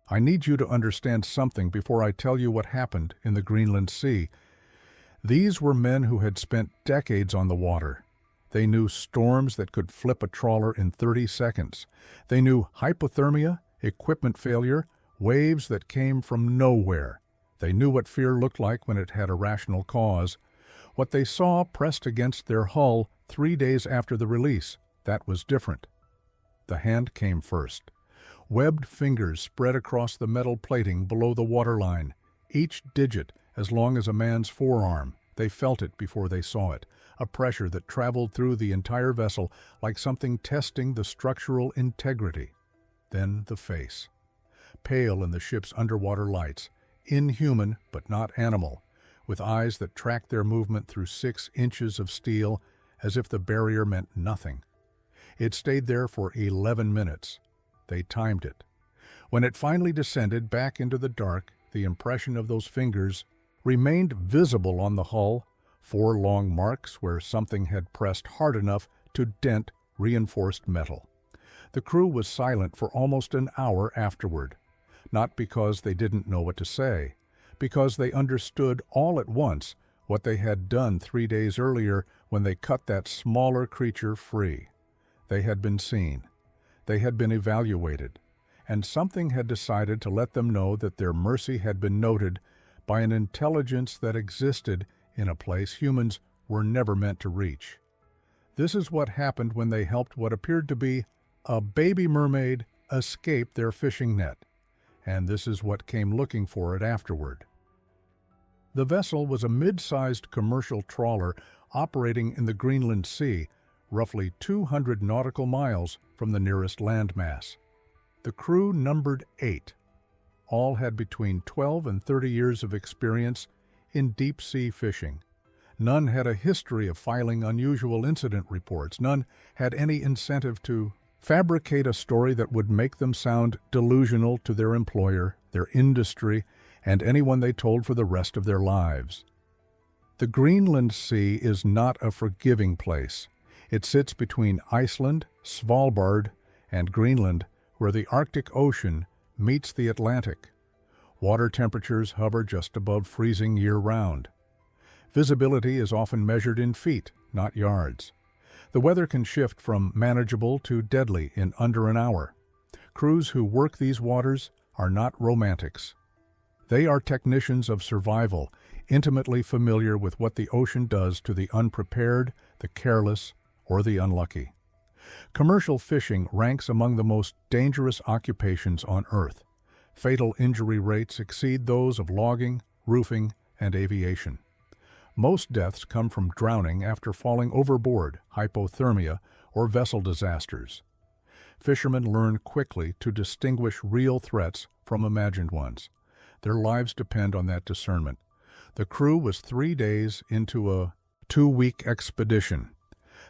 I need you to understand something before I tell you what happened in the Greenland Sea. These were men who had spent decades on the water. They knew storms that could flip a trawler in 30 seconds. They knew hypothermia, equipment failure, waves that came from nowhere. They knew what fear looked like when it had a rational cause. What they saw pressed against their hull 3 days after the release, that was different. The hand came first. Webbed fingers spread across the metal plating below the waterline, each digit as long as a man's forearm. They felt it before they saw it, a pressure that traveled through the entire vessel like something testing the structural integrity. Then the face. Pale in the ship's underwater lights, inhuman but not animal, with eyes that tracked their movement through 6 inches of steel as if the barrier meant nothing. It stayed there for 11 minutes. They timed it. When it finally descended back into the dark, the impression of those fingers remained visible on the hull, 4 long marks where something had pressed hard enough to dent reinforced metal. The crew was silent for almost an hour afterward, not because they didn't know what to say, because they understood all at once what they had done 3 days earlier when they cut that smaller creature free. They had been seen. They had been evaluated, and something had decided to let them know that their mercy had been noted by an intelligence that existed in a place humans were never meant to reach. This is what happened when they helped what appeared to be a baby mermaid escape their fishing net, and this is what came looking for it afterward. The vessel was a mid-sized commercial trawler operating in the Greenland Sea, roughly 200 nautical miles from the nearest landmass. The crew numbered 8. All had between 12 and 30 years of experience in deep-sea fishing. None had a history of filing unusual incident reports. None had any incentive to fabricate a story that would make them sound delusional to their employer, their industry, and anyone they told for the rest of their lives. The Greenland Sea is not a forgiving place. It sits between Iceland, Svalbard, and Greenland, where the Arctic Ocean meets the Atlantic. Water temperatures hover just above freezing year-round. Visibility is often measured in feet, not yards. The weather can shift from manageable to deadly in under an hour. Crews who work these waters are not romantics. They are technicians of survival, intimately familiar with what the ocean does to the unprepared, the careless, or the unlucky. Commercial fishing ranks among the most dangerous occupations on Earth. Fatal injury rates exceed those of logging, roofing, and aviation. Most deaths come from drowning after falling overboard, hypothermia, or vessel disasters. Fishermen learn quickly to distinguish real threats from imagined ones. Their lives depend on that discernment. The crew was 3 days into a 2-week expedition.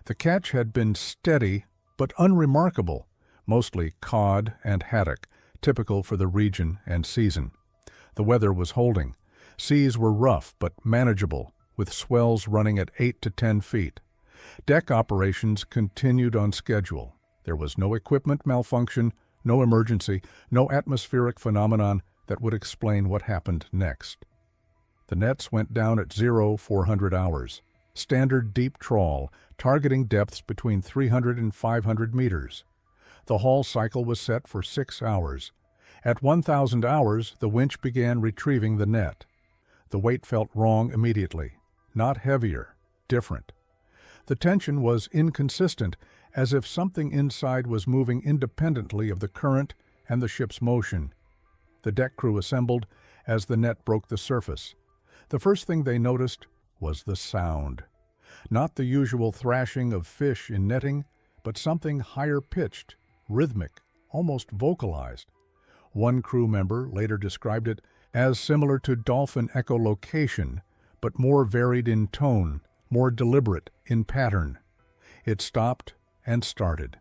The catch had been steady but unremarkable, mostly cod and haddock, typical for the region and season. The weather was holding. Seas were rough but manageable, with swells running at 8 to 10 feet. Deck operations continued on schedule. There was no equipment malfunction, no emergency, no atmospheric phenomenon that would explain what happened next. The nets went down at 0400 hours. Standard deep trawl, targeting depths between 300 and 500 meters. The haul cycle was set for 6 hours. At 1,000 hours, the winch began retrieving the net. The weight felt wrong immediately. Not heavier, different. The tension was inconsistent, as if something inside was moving independently of the current and the ship's motion. The deck crew assembled as the net broke the surface. The first thing they noticed was the sound. Not the usual thrashing of fish in netting, but something higher-pitched, rhythmic, almost vocalized. One crew member later described it as similar to dolphin echolocation, but more varied in tone, more deliberate in pattern. It stopped and started.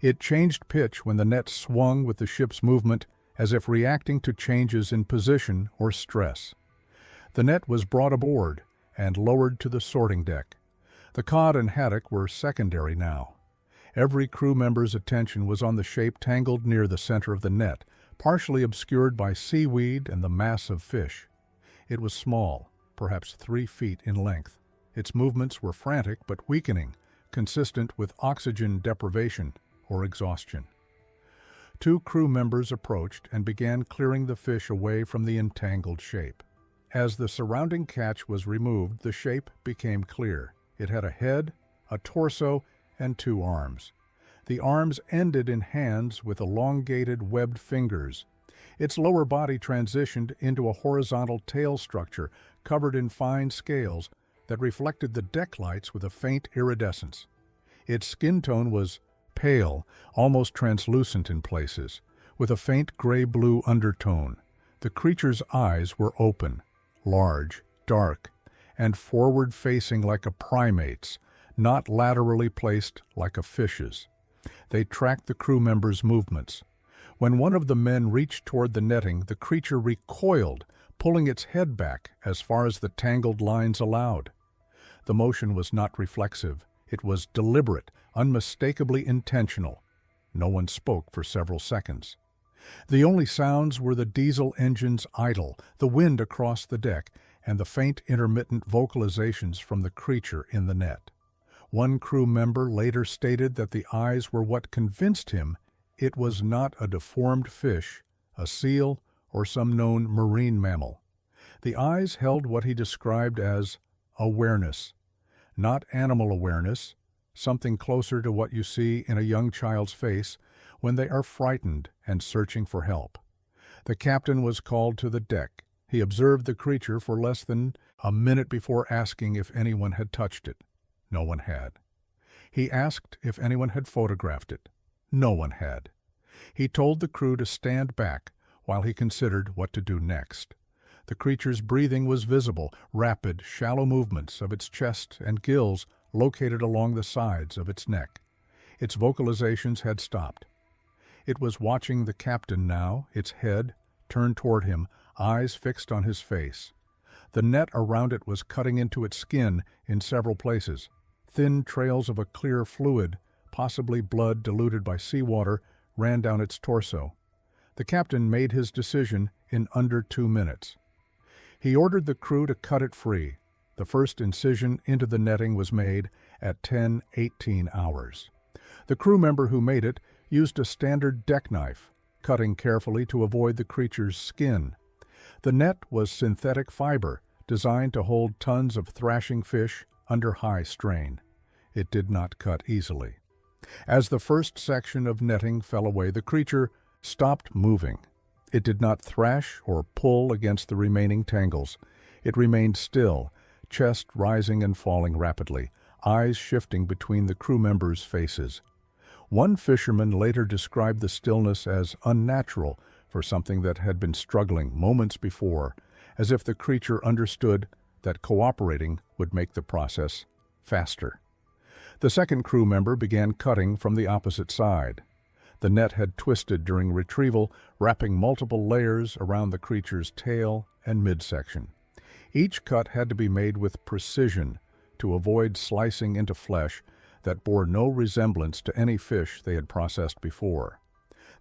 It changed pitch when the net swung with the ship's movement, as if reacting to changes in position or stress. The net was brought aboard and lowered to the sorting deck. The cod and haddock were secondary now. Every crew member's attention was on the shape tangled near the center of the net, partially obscured by seaweed and the mass of fish. It was small, perhaps 3 feet in length. Its movements were frantic but weakening, consistent with oxygen deprivation or exhaustion. 2 crew members approached and began clearing the fish away from the entangled shape. As the surrounding catch was removed, the shape became clear. It had a head, a torso, and 2 arms. The arms ended in hands with elongated webbed fingers. Its lower body transitioned into a horizontal tail structure covered in fine scales that reflected the deck lights with a faint iridescence. Its skin tone was pale, almost translucent in places, with a faint gray-blue undertone. The creature's eyes were open, large, dark, and forward-facing like a primate's, not laterally placed like a fish's. They tracked the crew members' movements. When one of the men reached toward the netting, the creature recoiled, pulling its head back as far as the tangled lines allowed. The motion was not reflexive. It was deliberate, unmistakably intentional. No one spoke for several seconds. The only sounds were the diesel engine's idle, the wind across the deck, and the faint intermittent vocalizations from the creature in the net. One crew member later stated that the eyes were what convinced him it was not a deformed fish, a seal, or some known marine mammal. The eyes held what he described as awareness, not animal awareness, something closer to what you see in a young child's face when they are frightened and searching for help. The captain was called to the deck. He observed the creature for less than a minute before asking if anyone had touched it. No one had. He asked if anyone had photographed it. No one had. He told the crew to stand back while he considered what to do next. The creature's breathing was visible, rapid, shallow movements of its chest and gills located along the sides of its neck. Its vocalizations had stopped. It was watching the captain now, its head turned toward him, eyes fixed on his face. The net around it was cutting into its skin in several places. Thin trails of a clear fluid, possibly blood diluted by seawater, ran down its torso. The captain made his decision in under 2 minutes. He ordered the crew to cut it free. The first incision into the netting was made at 10:18 hours. The crew member who made it used a standard deck knife, cutting carefully to avoid the creature's skin. The net was synthetic fiber, designed to hold tons of thrashing fish under high strain. It did not cut easily. As the first section of netting fell away, the creature stopped moving. It did not thrash or pull against the remaining tangles. It remained still, chest rising and falling rapidly, eyes shifting between the crew members' faces. One fisherman later described the stillness as unnatural for something that had been struggling moments before, as if the creature understood that cooperating would make the process faster. The second crew member began cutting from the opposite side. The net had twisted during retrieval, wrapping multiple layers around the creature's tail and midsection. Each cut had to be made with precision to avoid slicing into flesh that bore no resemblance to any fish they had processed before.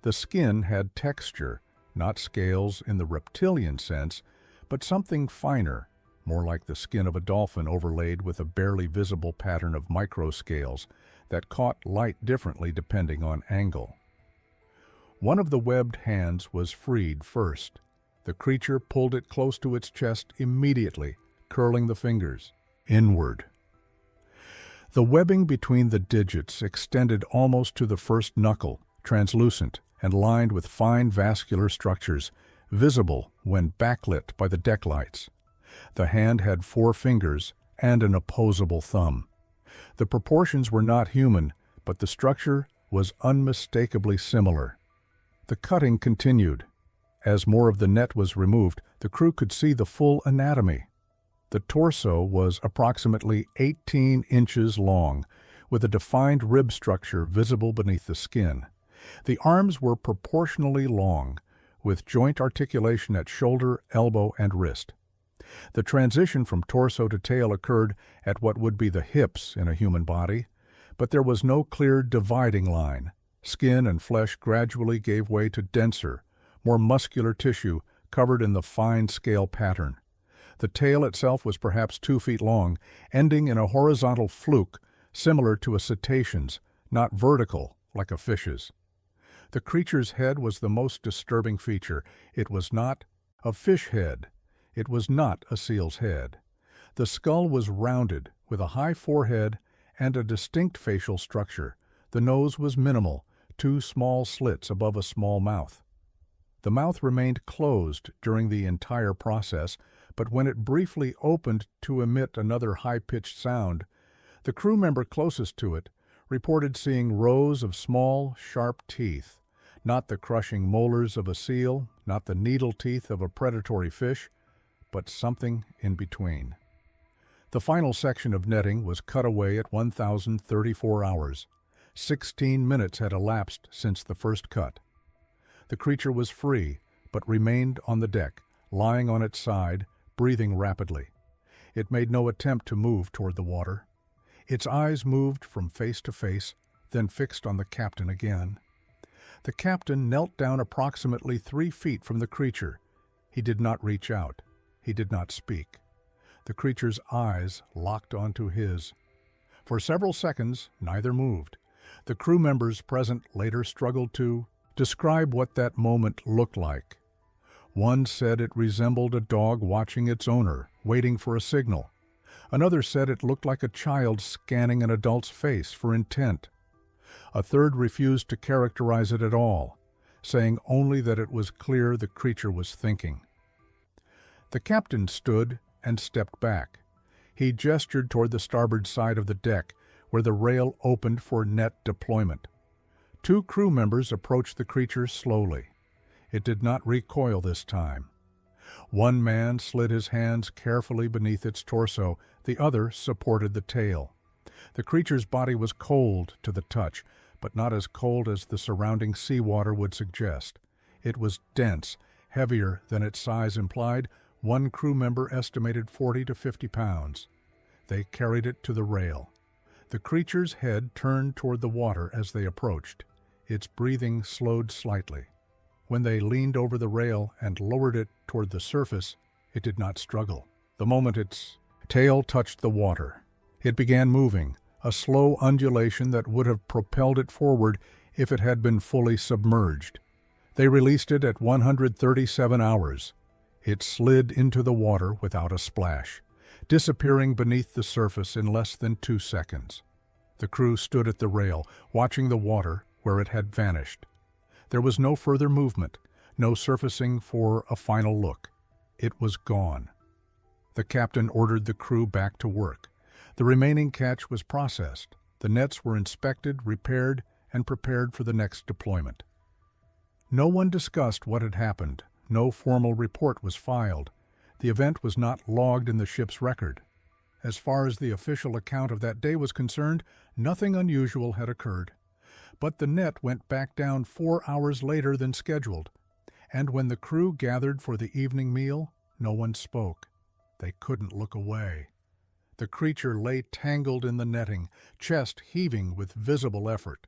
The skin had texture, not scales in the reptilian sense, but something finer, more like the skin of a dolphin overlaid with a barely visible pattern of microscales that caught light differently depending on angle. One of the webbed hands was freed first. The creature pulled it close to its chest immediately, curling the fingers inward. The webbing between the digits extended almost to the first knuckle, translucent and lined with fine vascular structures, visible when backlit by the deck lights. The hand had 4 fingers and an opposable thumb. The proportions were not human, but the structure was unmistakably similar. The cutting continued. As more of the net was removed, the crew could see the full anatomy. The torso was approximately 18 inches long, with a defined rib structure visible beneath the skin. The arms were proportionally long, with joint articulation at shoulder, elbow, and wrist. The transition from torso to tail occurred at what would be the hips in a human body, but there was no clear dividing line. Skin and flesh gradually gave way to denser, more muscular tissue covered in the fine scale pattern. The tail itself was perhaps 2 feet long, ending in a horizontal fluke similar to a cetacean's, not vertical like a fish's. The creature's head was the most disturbing feature. It was not a fish head. It was not a seal's head. The skull was rounded, with a high forehead and a distinct facial structure. The nose was minimal, 2 small slits above a small mouth. The mouth remained closed during the entire process, but when it briefly opened to emit another high-pitched sound, the crew member closest to it reported seeing rows of small, sharp teeth, not the crushing molars of a seal, not the needle teeth of a predatory fish, but something in between. The final section of netting was cut away at 1,034 hours. 16 minutes had elapsed since the first cut. The creature was free, but remained on the deck, lying on its side, breathing rapidly. It made no attempt to move toward the water. Its eyes moved from face to face, then fixed on the captain again. The captain knelt down approximately 3 feet from the creature. He did not reach out. He did not speak. The creature's eyes locked onto his. For several seconds, neither moved. The crew members present later struggled to describe what that moment looked like. One said it resembled a dog watching its owner, waiting for a signal. Another said it looked like a child scanning an adult's face for intent. A third refused to characterize it at all, saying only that it was clear the creature was thinking. The captain stood and stepped back. He gestured toward the starboard side of the deck, where the rail opened for net deployment. 2 crew members approached the creature slowly. It did not recoil this time. One man slid his hands carefully beneath its torso, the other supported the tail. The creature's body was cold to the touch, but not as cold as the surrounding seawater would suggest. It was dense, heavier than its size implied. One crew member estimated 40 to 50 pounds. They carried it to the rail. The creature's head turned toward the water as they approached. Its breathing slowed slightly. When they leaned over the rail and lowered it toward the surface, it did not struggle. The moment its tail touched the water, it began moving, a slow undulation that would have propelled it forward if it had been fully submerged. They released it at 137 hours. It slid into the water without a splash, disappearing beneath the surface in less than 2 seconds. The crew stood at the rail, watching the water where it had vanished. There was no further movement, no surfacing for a final look. It was gone. The captain ordered the crew back to work. The remaining catch was processed. The nets were inspected, repaired, and prepared for the next deployment. No one discussed what had happened. No formal report was filed. The event was not logged in the ship's record. As far as the official account of that day was concerned, nothing unusual had occurred. But the net went back down 4 hours later than scheduled, and when the crew gathered for the evening meal, no one spoke. They couldn't look away. The creature lay tangled in the netting, chest heaving with visible effort.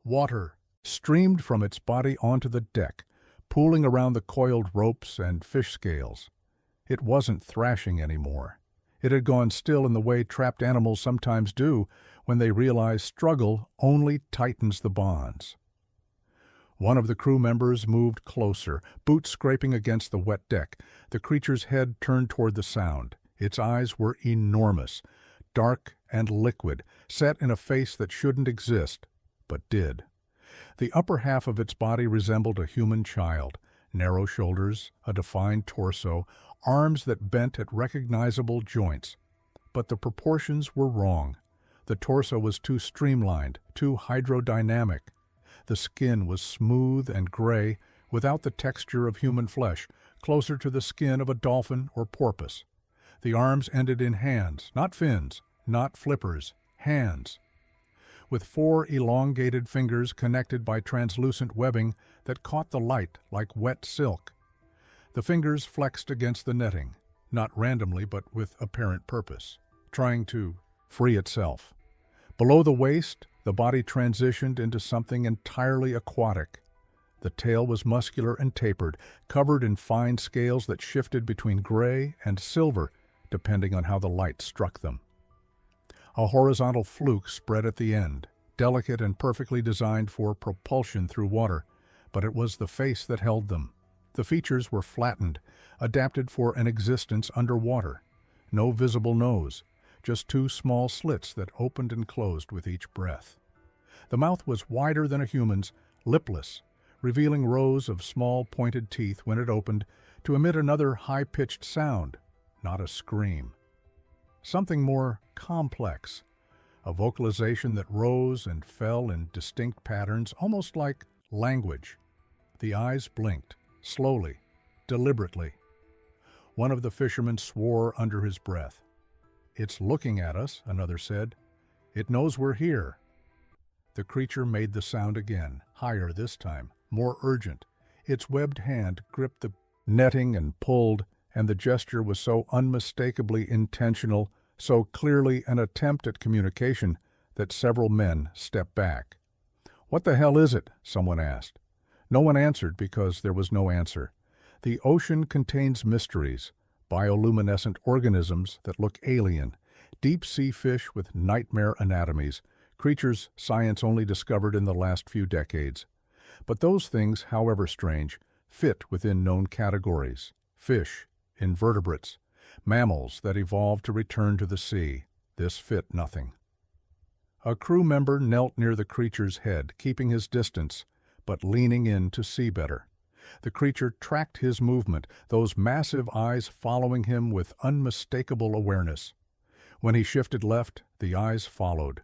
Water streamed from its body onto the deck, pooling around the coiled ropes and fish scales. It wasn't thrashing anymore. It had gone still in the way trapped animals sometimes do when they realize struggle only tightens the bonds. One of the crew members moved closer, boots scraping against the wet deck. The creature's head turned toward the sound. Its eyes were enormous, dark and liquid, set in a face that shouldn't exist, but did. The upper half of its body resembled a human child, narrow shoulders, a defined torso, arms that bent at recognizable joints. But the proportions were wrong. The torso was too streamlined, too hydrodynamic. The skin was smooth and gray, without the texture of human flesh, closer to the skin of a dolphin or porpoise. The arms ended in hands, not fins, not flippers, hands, with 4 elongated fingers connected by translucent webbing that caught the light like wet silk. The fingers flexed against the netting, not randomly but with apparent purpose, trying to free itself. Below the waist, the body transitioned into something entirely aquatic. The tail was muscular and tapered, covered in fine scales that shifted between gray and silver, depending on how the light struck them. A horizontal fluke spread at the end, delicate and perfectly designed for propulsion through water, but it was the face that held them. The features were flattened, adapted for an existence underwater. No visible nose, just two small slits that opened and closed with each breath. The mouth was wider than a human's, lipless, revealing rows of small pointed teeth when it opened to emit another high-pitched sound, not a scream. Something more complex, a vocalization that rose and fell in distinct patterns, almost like language. The eyes blinked, slowly, deliberately. One of the fishermen swore under his breath. "It's looking at us," another said. "It knows we're here." The creature made the sound again, higher this time, more urgent. Its webbed hand gripped the netting and pulled, and the gesture was so unmistakably intentional, so clearly an attempt at communication, that several men stepped back. "What the hell is it?" someone asked. No one answered because there was no answer. The ocean contains mysteries, bioluminescent organisms that look alien, deep-sea fish with nightmare anatomies, creatures science only discovered in the last few decades. But those things, however strange, fit within known categories. Fish, invertebrates, mammals that evolved to return to the sea. This fit nothing. A crew member knelt near the creature's head, keeping his distance, but leaning in to see better. The creature tracked his movement, those massive eyes following him with unmistakable awareness. When he shifted left, the eyes followed.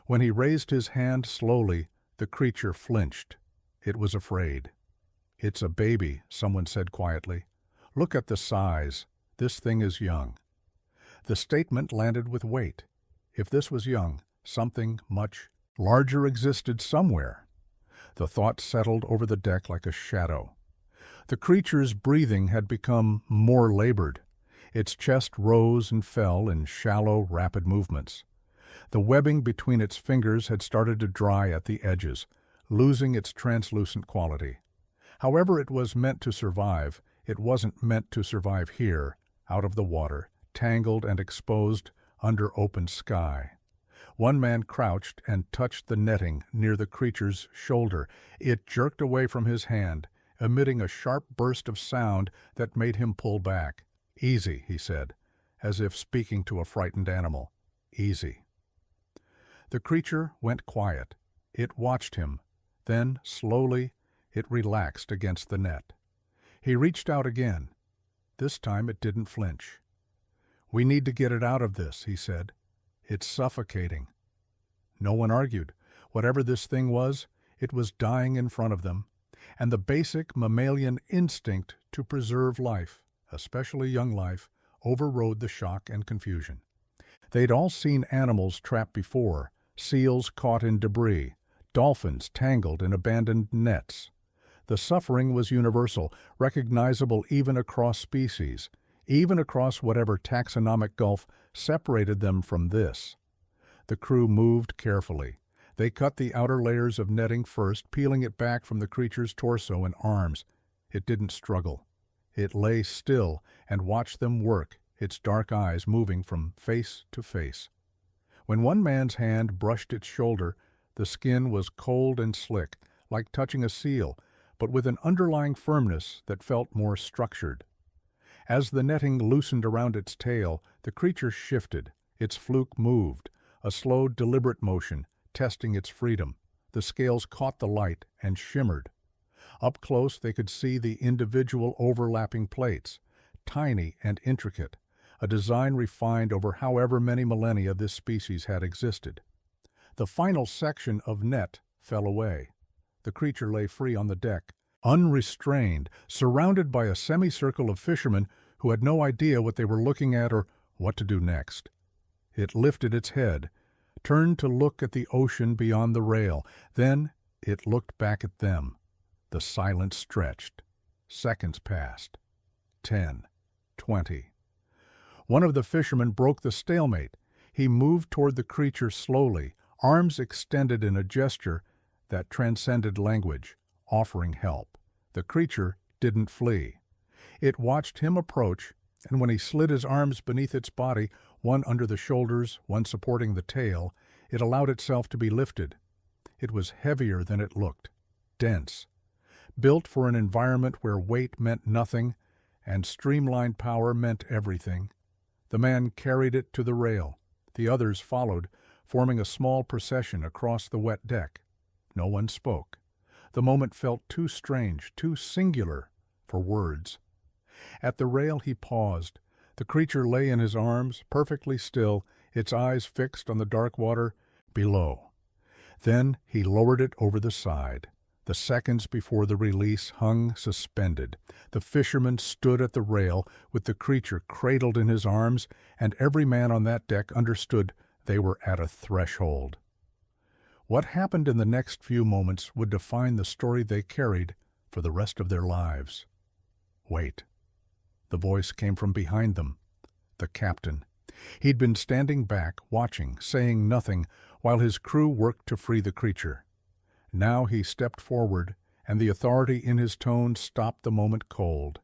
When he raised his hand slowly, the creature flinched. It was afraid. "It's a baby," someone said quietly. "Look at the size. This thing is young." The statement landed with weight. If this was young, something much larger existed somewhere. The thought settled over the deck like a shadow. The creature's breathing had become more labored. Its chest rose and fell in shallow, rapid movements. The webbing between its fingers had started to dry at the edges, losing its translucent quality. However it was meant to survive, it wasn't meant to survive here, out of the water, tangled and exposed under open sky. One man crouched and touched the netting near the creature's shoulder. It jerked away from his hand, emitting a sharp burst of sound that made him pull back. "Easy," he said, as if speaking to a frightened animal. "Easy." The creature went quiet. It watched him. Then, slowly, it relaxed against the net. He reached out again. This time it didn't flinch. "We need to get it out of this," he said. "It's suffocating." No one argued. Whatever this thing was, it was dying in front of them, and the basic mammalian instinct to preserve life, especially young life, overrode the shock and confusion. They'd all seen animals trapped before, seals caught in debris, dolphins tangled in abandoned nets. The suffering was universal, recognizable even across species, even across whatever taxonomic gulf separated them from this. The crew moved carefully. They cut the outer layers of netting first, peeling it back from the creature's torso and arms. It didn't struggle. It lay still and watched them work, its dark eyes moving from face to face. When one man's hand brushed its shoulder, the skin was cold and slick, like touching a seal, but with an underlying firmness that felt more structured. As the netting loosened around its tail, the creature shifted. Its fluke moved, a slow, deliberate motion, testing its freedom. The scales caught the light and shimmered. Up close they could see the individual overlapping plates, tiny and intricate, a design refined over however many millennia this species had existed. The final section of net fell away. The creature lay free on the deck, unrestrained, surrounded by a semicircle of fishermen who had no idea what they were looking at or what to do next. It lifted its head, turned to look at the ocean beyond the rail. Then it looked back at them. The silence stretched. Seconds passed. 10, 20. One of the fishermen broke the stalemate. He moved toward the creature slowly, arms extended in a gesture that transcended language. offering help. The creature didn't flee. It watched him approach, and when he slid his arms beneath its body, one under the shoulders, one supporting the tail, it allowed itself to be lifted. It was heavier than it looked, dense, built for an environment where weight meant nothing and streamlined power meant everything. The man carried it to the rail. The others followed, forming a small procession across the wet deck. No one spoke. The moment felt too strange, too singular for words. At the rail he paused. The creature lay in his arms, perfectly still, its eyes fixed on the dark water below. Then he lowered it over the side. The seconds before the release hung suspended. The fisherman stood at the rail with the creature cradled in his arms, and every man on that deck understood they were at a threshold. What happened in the next few moments would define the story they carried for the rest of their lives. Wait. The voice came from behind them. The captain. He'd been standing back, watching, saying nothing, while his crew worked to free the creature. Now he stepped forward, and the authority in his tone stopped the moment cold.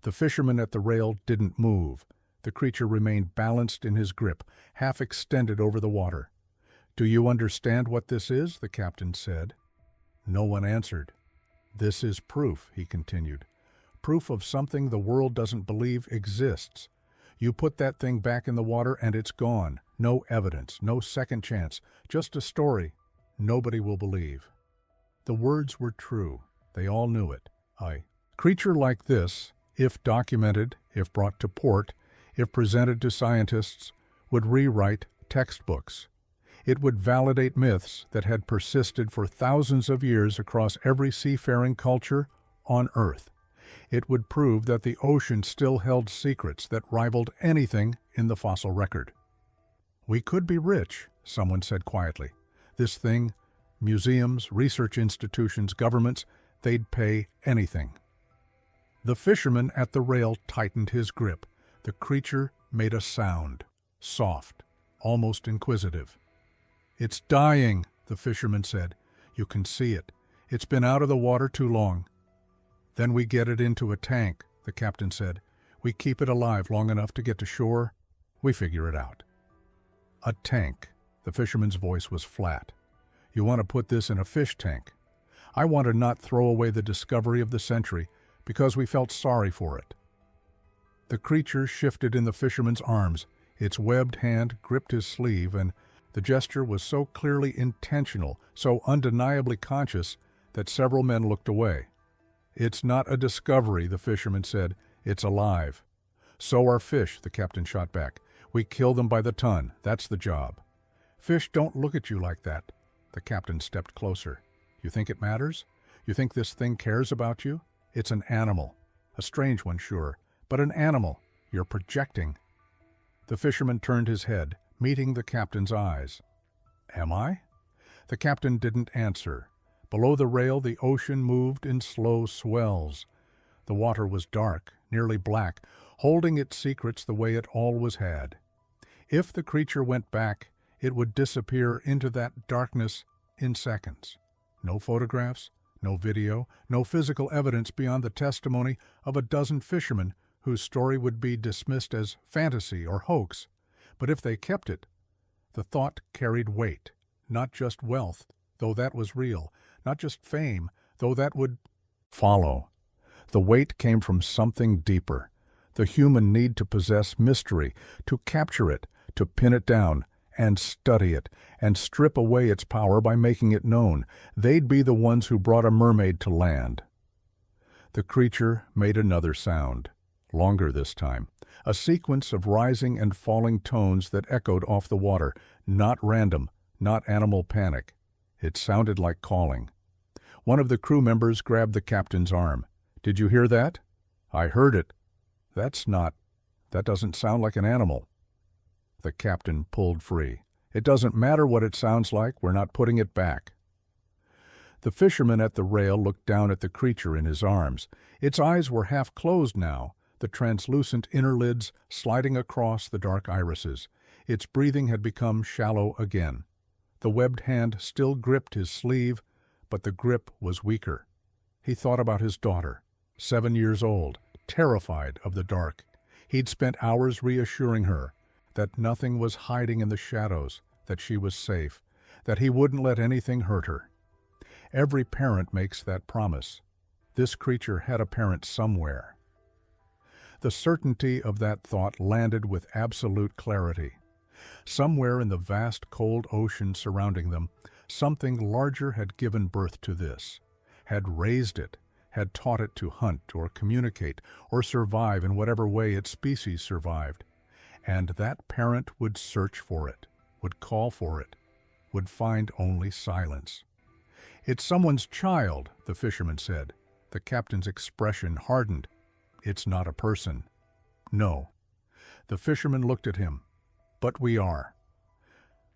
The fisherman at the rail didn't move. The creature remained balanced in his grip, half extended over the water. "Do you understand what this is?" the captain said. No one answered. "This is proof," he continued. "Proof of something the world doesn't believe exists. You put that thing back in the water and it's gone. No evidence, no second chance, just a story nobody will believe." The words were true. They all knew it. A creature like this, if documented, if brought to port, if presented to scientists, would rewrite textbooks. It would validate myths that had persisted for thousands of years across every seafaring culture on Earth. It would prove that the ocean still held secrets that rivaled anything in the fossil record. "We could be rich," someone said quietly. "This thing, museums, research institutions, governments, they'd pay anything." The fisherman at the rail tightened his grip. The creature made a sound, soft, almost inquisitive. "It's dying," the fisherman said. "You can see it. It's been out of the water too long." "Then we get it into a tank," the captain said. "We keep it alive long enough to get to shore. We figure it out." "A tank." The fisherman's voice was flat. "You want to put this in a fish tank. I want to not throw away the discovery of the century because we felt sorry for it." The creature shifted in the fisherman's arms. Its webbed hand gripped his sleeve, and the gesture was so clearly intentional, so undeniably conscious, that several men looked away. "It's not a discovery," the fisherman said. "It's alive." "So are fish," the captain shot back. "We kill them by the ton. That's the job." "Fish don't look at you like that." The captain stepped closer. "You think it matters? You think this thing cares about you? It's an animal. A strange one, sure, but an animal. You're projecting." The fisherman turned his head, meeting the captain's eyes. "Am I?" The captain didn't answer. Below the rail, the ocean moved in slow swells. The water was dark, nearly black, holding its secrets the way it always had. If the creature went back, it would disappear into that darkness in seconds. No photographs, no video, no physical evidence beyond the testimony of a dozen fishermen whose story would be dismissed as fantasy or hoax. But if they kept it, the thought carried weight, not just wealth, though that was real, not just fame, though that would follow. The weight came from something deeper, the human need to possess mystery, to capture it, to pin it down, and study it, and strip away its power by making it known. They'd be the ones who brought a mermaid to land. The creature made another sound, longer this time, a sequence of rising and falling tones that echoed off the water, not random, not animal panic. It sounded like calling. One of the crew members grabbed the captain's arm. "Did you hear that?" "I heard it." That doesn't sound like an animal." The captain pulled free. "It doesn't matter what it sounds like, we're not putting it back." The fisherman at the rail looked down at the creature in his arms. Its eyes were half closed now, the translucent inner lids sliding across the dark irises. Its breathing had become shallow again. The webbed hand still gripped his sleeve, but the grip was weaker. He thought about his daughter, 7 years old, terrified of the dark. He'd spent hours reassuring her that nothing was hiding in the shadows, that she was safe, that he wouldn't let anything hurt her. Every parent makes that promise. This creature had a parent somewhere. The certainty of that thought landed with absolute clarity. Somewhere in the vast cold ocean surrounding them, something larger had given birth to this, had raised it, had taught it to hunt or communicate or survive in whatever way its species survived. And that parent would search for it, would call for it, would find only silence. "It's someone's child," the fisherman said. The captain's expression hardened. "It's not a person." "No." The fisherman looked at him. "But we are."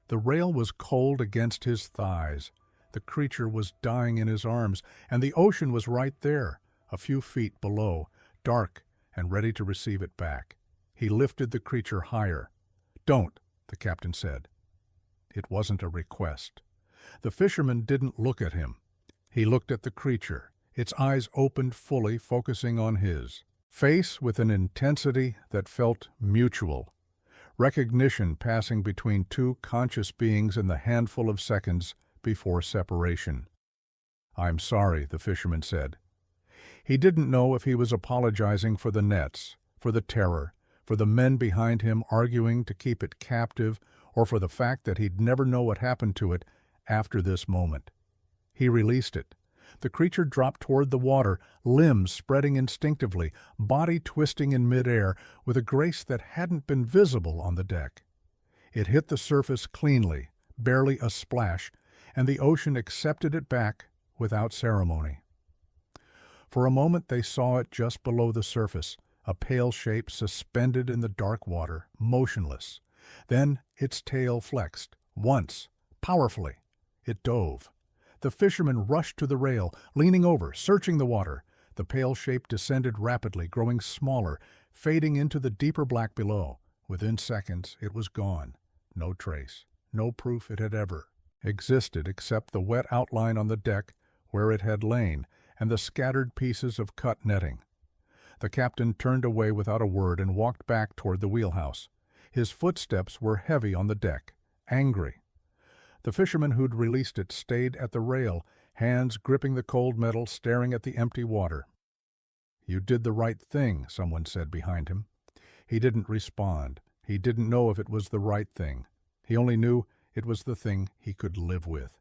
The rail was cold against his thighs. The creature was dying in his arms, and the ocean was right there, a few feet below, dark and ready to receive it back. He lifted the creature higher. "Don't," the captain said. It wasn't a request. The fisherman didn't look at him. He looked at the creature, its eyes opened fully, focusing on his face with an intensity that felt mutual. Recognition passing between two conscious beings in the handful of seconds before separation. "I'm sorry," the fisherman said. He didn't know if he was apologizing for the nets, for the terror, for the men behind him arguing to keep it captive, or for the fact that he'd never know what happened to it after this moment. He released it. The creature dropped toward the water, limbs spreading instinctively, body twisting in midair with a grace that hadn't been visible on the deck. It hit the surface cleanly, barely a splash, and the ocean accepted it back without ceremony. For a moment they saw it just below the surface, a pale shape suspended in the dark water, motionless. Then its tail flexed, once, powerfully. It dove. The fisherman rushed to the rail, leaning over, searching the water. The pale shape descended rapidly, growing smaller, fading into the deeper black below. Within seconds, it was gone. No trace, no proof it had ever existed except the wet outline on the deck where it had lain and the scattered pieces of cut netting. The captain turned away without a word and walked back toward the wheelhouse. His footsteps were heavy on the deck, angry. The fisherman who'd released it stayed at the rail, hands gripping the cold metal, staring at the empty water. "You did the right thing," someone said behind him. He didn't respond. He didn't know if it was the right thing. He only knew it was the thing he could live with.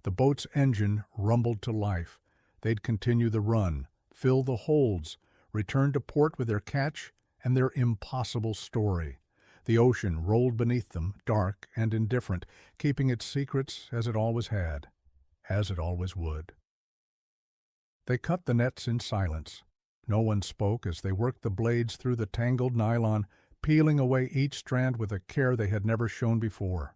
The boat's engine rumbled to life. They'd continue the run, fill the holds, return to port with their catch and their impossible story. The ocean rolled beneath them, dark and indifferent, keeping its secrets as it always had, as it always would. They cut the nets in silence. No one spoke as they worked the blades through the tangled nylon, peeling away each strand with a care they had never shown before.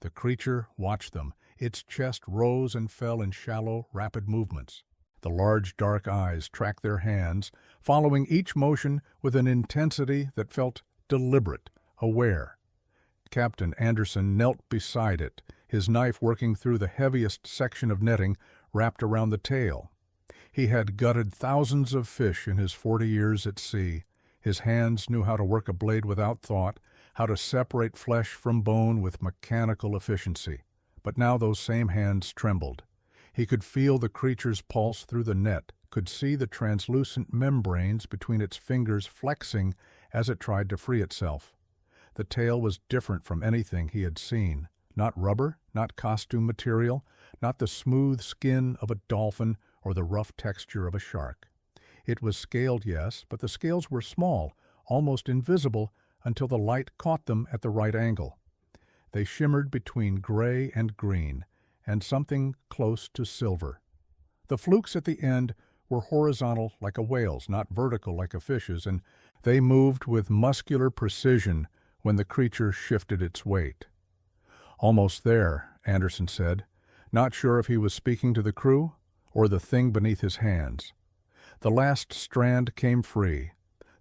The creature watched them. Its chest rose and fell in shallow, rapid movements. The large dark eyes tracked their hands, following each motion with an intensity that felt deliberate, aware. Captain Anderson knelt beside it, his knife working through the heaviest section of netting wrapped around the tail. He had gutted thousands of fish in his 40 years at sea. His hands knew how to work a blade without thought, how to separate flesh from bone with mechanical efficiency. But now those same hands trembled. He could feel the creature's pulse through the net, could see the translucent membranes between its fingers flexing as it tried to free itself. The tail was different from anything he had seen. Not rubber, not costume material, not the smooth skin of a dolphin or the rough texture of a shark. It was scaled, yes, but the scales were small, almost invisible, until the light caught them at the right angle. They shimmered between gray and green, and something close to silver. The flukes at the end were horizontal like a whale's, not vertical like a fish's, and they moved with muscular precision when the creature shifted its weight. "Almost there," Anderson said, not sure if he was speaking to the crew or the thing beneath his hands. The last strand came free.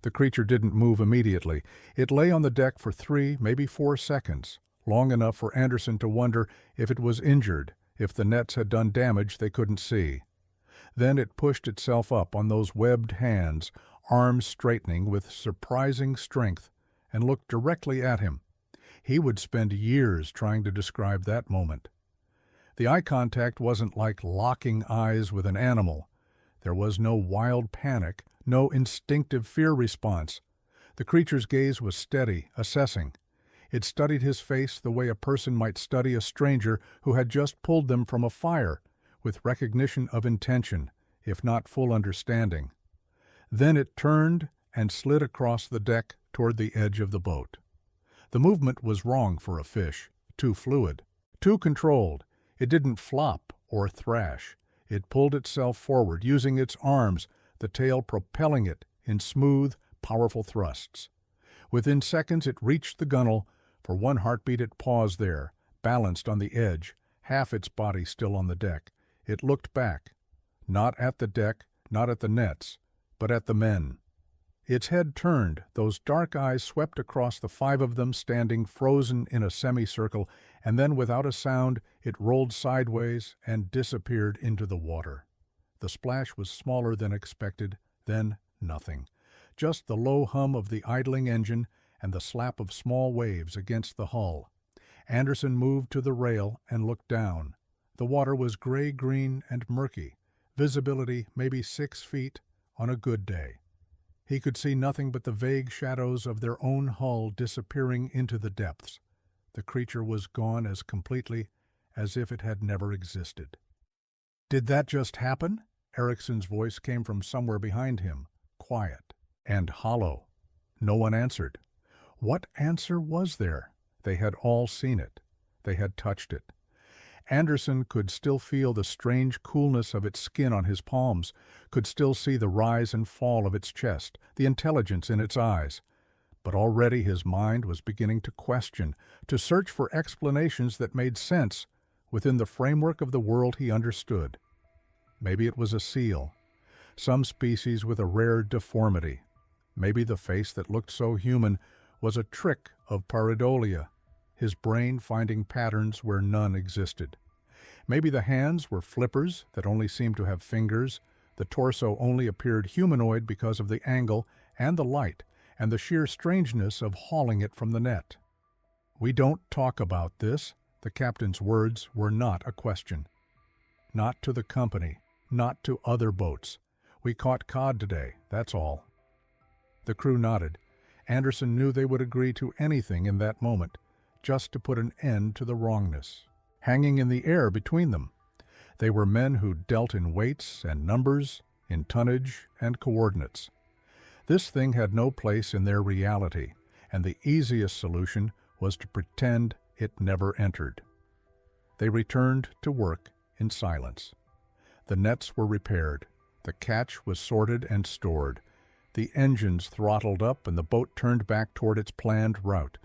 The creature didn't move immediately. It lay on the deck for 3, maybe 4 seconds, long enough for Anderson to wonder if it was injured, if the nets had done damage they couldn't see. Then it pushed itself up on those webbed hands, arms straightening with surprising strength, and looked directly at him. He would spend years trying to describe that moment. The eye contact wasn't like locking eyes with an animal. There was no wild panic, no instinctive fear response. The creature's gaze was steady, assessing. It studied his face the way a person might study a stranger who had just pulled them from a fire, with recognition of intention, if not full understanding. Then it turned and slid across the deck toward the edge of the boat. The movement was wrong for a fish, too fluid, too controlled. It didn't flop or thrash. It pulled itself forward, using its arms, the tail propelling it in smooth, powerful thrusts. Within seconds it reached the gunwale. For one heartbeat it paused there, balanced on the edge, half its body still on the deck. It looked back, not at the deck, not at the nets, but at the men. Its head turned, those dark eyes swept across the 5 of them standing frozen in a semicircle, and then without a sound it rolled sideways and disappeared into the water. The splash was smaller than expected, then nothing. Just the low hum of the idling engine and the slap of small waves against the hull. Anderson moved to the rail and looked down. The water was gray-green and murky, visibility maybe 6 feet on a good day. He could see nothing but the vague shadows of their own hull disappearing into the depths. The creature was gone as completely as if it had never existed. "Did that just happen?" Erickson's voice came from somewhere behind him, quiet and hollow. No one answered. What answer was there? They had all seen it. They had touched it. Anderson could still feel the strange coolness of its skin on his palms, could still see the rise and fall of its chest, the intelligence in its eyes. But already his mind was beginning to question, to search for explanations that made sense within the framework of the world he understood. Maybe it was a seal, some species with a rare deformity. Maybe the face that looked so human was a trick of pareidolia, his brain finding patterns where none existed. Maybe the hands were flippers that only seemed to have fingers, the torso only appeared humanoid because of the angle and the light and the sheer strangeness of hauling it from the net. "We don't talk about this." The captain's words were not a question. "Not to the company, not to other boats. We caught cod today, that's all." The crew nodded. Anderson knew they would agree to anything in that moment, just to put an end to the wrongness hanging in the air between them. They were men who dealt in weights and numbers, in tonnage and coordinates. This thing had no place in their reality, and the easiest solution was to pretend it never entered. They returned to work in silence. The nets were repaired. The catch was sorted and stored. The engines throttled up and the boat turned back toward its planned route.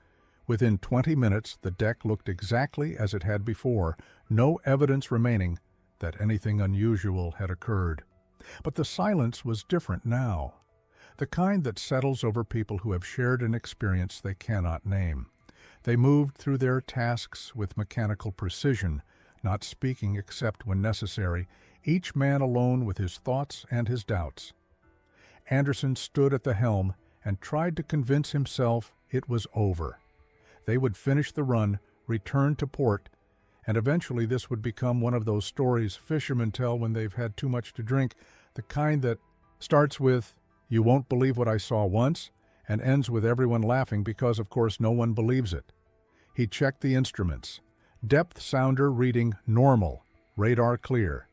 Within 20 minutes, the deck looked exactly as it had before, no evidence remaining that anything unusual had occurred. But the silence was different now, the kind that settles over people who have shared an experience they cannot name. They moved through their tasks with mechanical precision, not speaking except when necessary, each man alone with his thoughts and his doubts. Anderson stood at the helm and tried to convince himself it was over. They would finish the run, return to port, and eventually this would become one of those stories fishermen tell when they've had too much to drink, the kind that starts with, "You won't believe what I saw once," and ends with everyone laughing because, of course, no one believes it. He checked the instruments. Depth sounder reading normal, radar clear.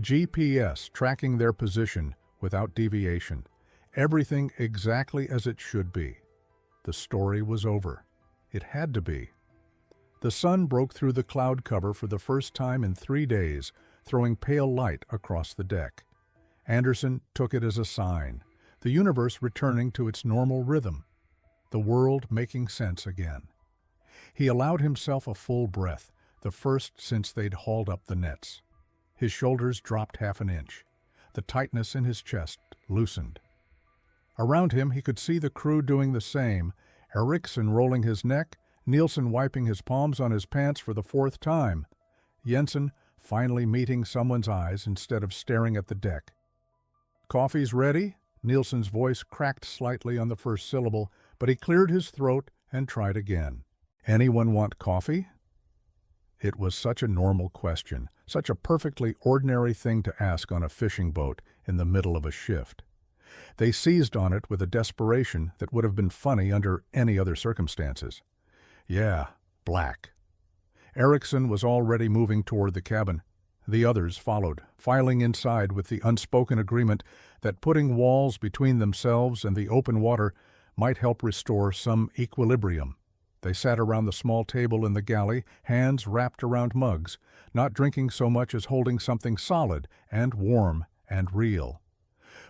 GPS tracking their position without deviation. Everything exactly as it should be. The story was over. It had to be. The sun broke through the cloud cover for the first time in 3 days, throwing pale light across the deck. Anderson took it as a sign, the universe returning to its normal rhythm, the world making sense again. He allowed himself a full breath, the first since they'd hauled up the nets. His shoulders dropped half an inch. The tightness in his chest loosened. Around him he could see the crew doing the same, Erickson rolling his neck, Nielsen wiping his palms on his pants for the 4th time. Jensen finally meeting someone's eyes instead of staring at the deck. "Coffee's ready?" Nielsen's voice cracked slightly on the first syllable, but he cleared his throat and tried again. "Anyone want coffee?" It was such a normal question, such a perfectly ordinary thing to ask on a fishing boat in the middle of a shift. They seized on it with a desperation that would have been funny under any other circumstances. "Yeah, black." Erickson was already moving toward the cabin. The others followed, filing inside with the unspoken agreement that putting walls between themselves and the open water might help restore some equilibrium. They sat around the small table in the galley, hands wrapped around mugs, not drinking so much as holding something solid and warm and real.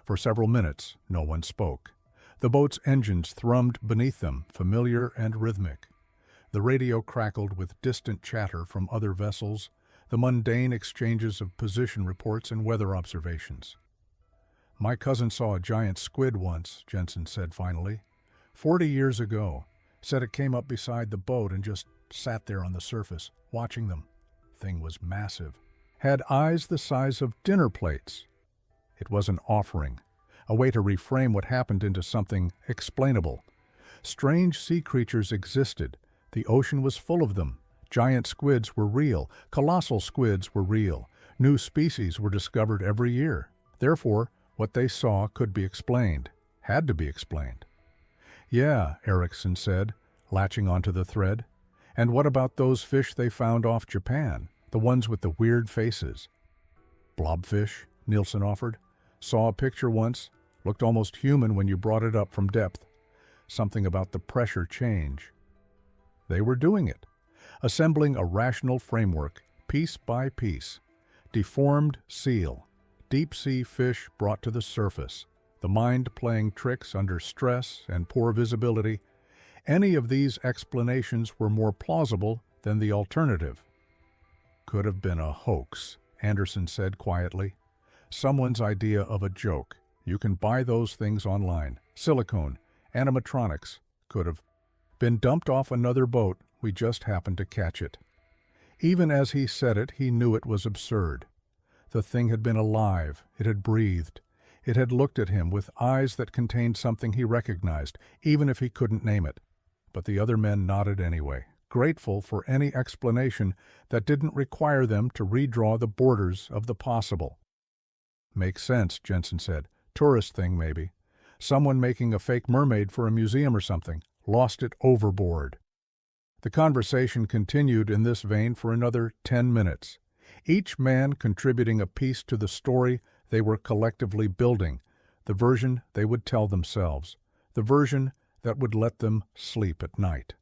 For several minutes, no one spoke. The boat's engines thrummed beneath them, familiar and rhythmic. The radio crackled with distant chatter from other vessels, the mundane exchanges of position reports and weather observations. "My cousin saw a giant squid once," Jensen said finally. 40 years ago. Said it came up beside the boat and just sat there on the surface, watching them. Thing was massive. Had eyes the size of dinner plates. It was an offering, a way to reframe what happened into something explainable. Strange sea creatures existed. The ocean was full of them. Giant squids were real. Colossal squids were real. New species were discovered every year. Therefore, what they saw could be explained. Had to be explained. "Yeah," Erickson said, latching onto the thread. "And what about those fish they found off Japan? The ones with the weird faces?" "Blobfish," Nielsen offered. "Saw a picture once. Looked almost human when you brought it up from depth. Something about the pressure change." They were doing it, assembling a rational framework, piece by piece. Deformed seal, deep-sea fish brought to the surface, the mind playing tricks under stress and poor visibility. Any of these explanations were more plausible than the alternative. "Could have been a hoax," Anderson said quietly. "Someone's idea of a joke. You can buy those things online. Silicone, animatronics. Could have been dumped off another boat. We just happened to catch it." Even as he said it, he knew it was absurd. The thing had been alive. It had breathed. It had looked at him with eyes that contained something he recognized, even if he couldn't name it. But the other men nodded anyway, grateful for any explanation that didn't require them to redraw the borders of the possible. "Makes sense," Jensen said. "Tourist thing, maybe. Someone making a fake mermaid for a museum or something. Lost it overboard." The conversation continued in this vein for another 10 minutes, each man contributing a piece to the story they were collectively building, the version they would tell themselves, the version that would let them sleep at night.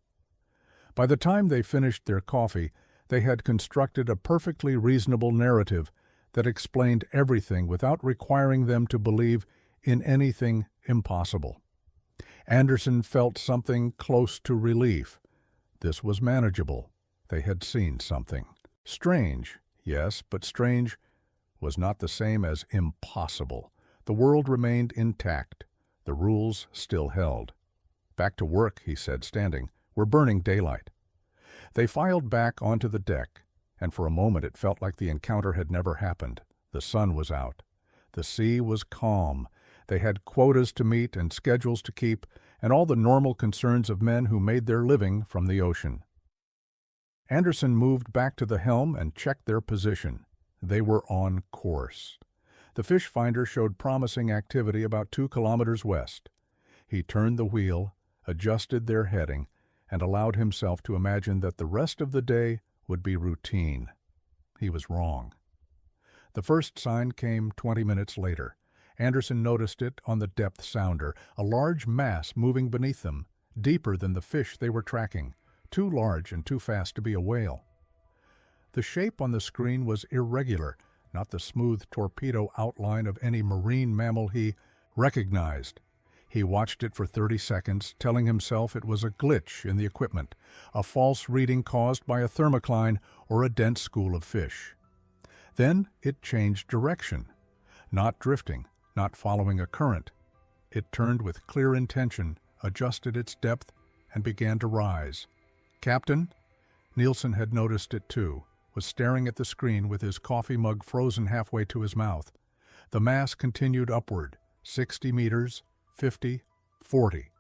By the time they finished their coffee, they had constructed a perfectly reasonable narrative that explained everything without requiring them to believe in anything impossible. Anderson felt something close to relief. This was manageable. They had seen something. Strange, yes, but strange was not the same as impossible. The world remained intact. The rules still held. "Back to work," he said, standing. "We're burning daylight." They filed back onto the deck, and for a moment it felt like the encounter had never happened. The sun was out. The sea was calm. They had quotas to meet and schedules to keep, and all the normal concerns of men who made their living from the ocean. Anderson moved back to the helm and checked their position. They were on course. The fish finder showed promising activity about 2 kilometers west. He turned the wheel, adjusted their heading, and allowed himself to imagine that the rest of the day would be routine. He was wrong. The first sign came 20 minutes later. Anderson noticed it on the depth sounder, a large mass moving beneath them, deeper than the fish they were tracking, too large and too fast to be a whale. The shape on the screen was irregular, not the smooth torpedo outline of any marine mammal he recognized. He watched it for 30 seconds, telling himself it was a glitch in the equipment, a false reading caused by a thermocline or a dense school of fish. Then it changed direction, not drifting, not following a current. It turned with clear intention, adjusted its depth, and began to rise. "Captain?" Nielsen had noticed it too. was staring at the screen with his coffee mug frozen halfway to his mouth. The mass continued upward, 60 meters, 50, 40.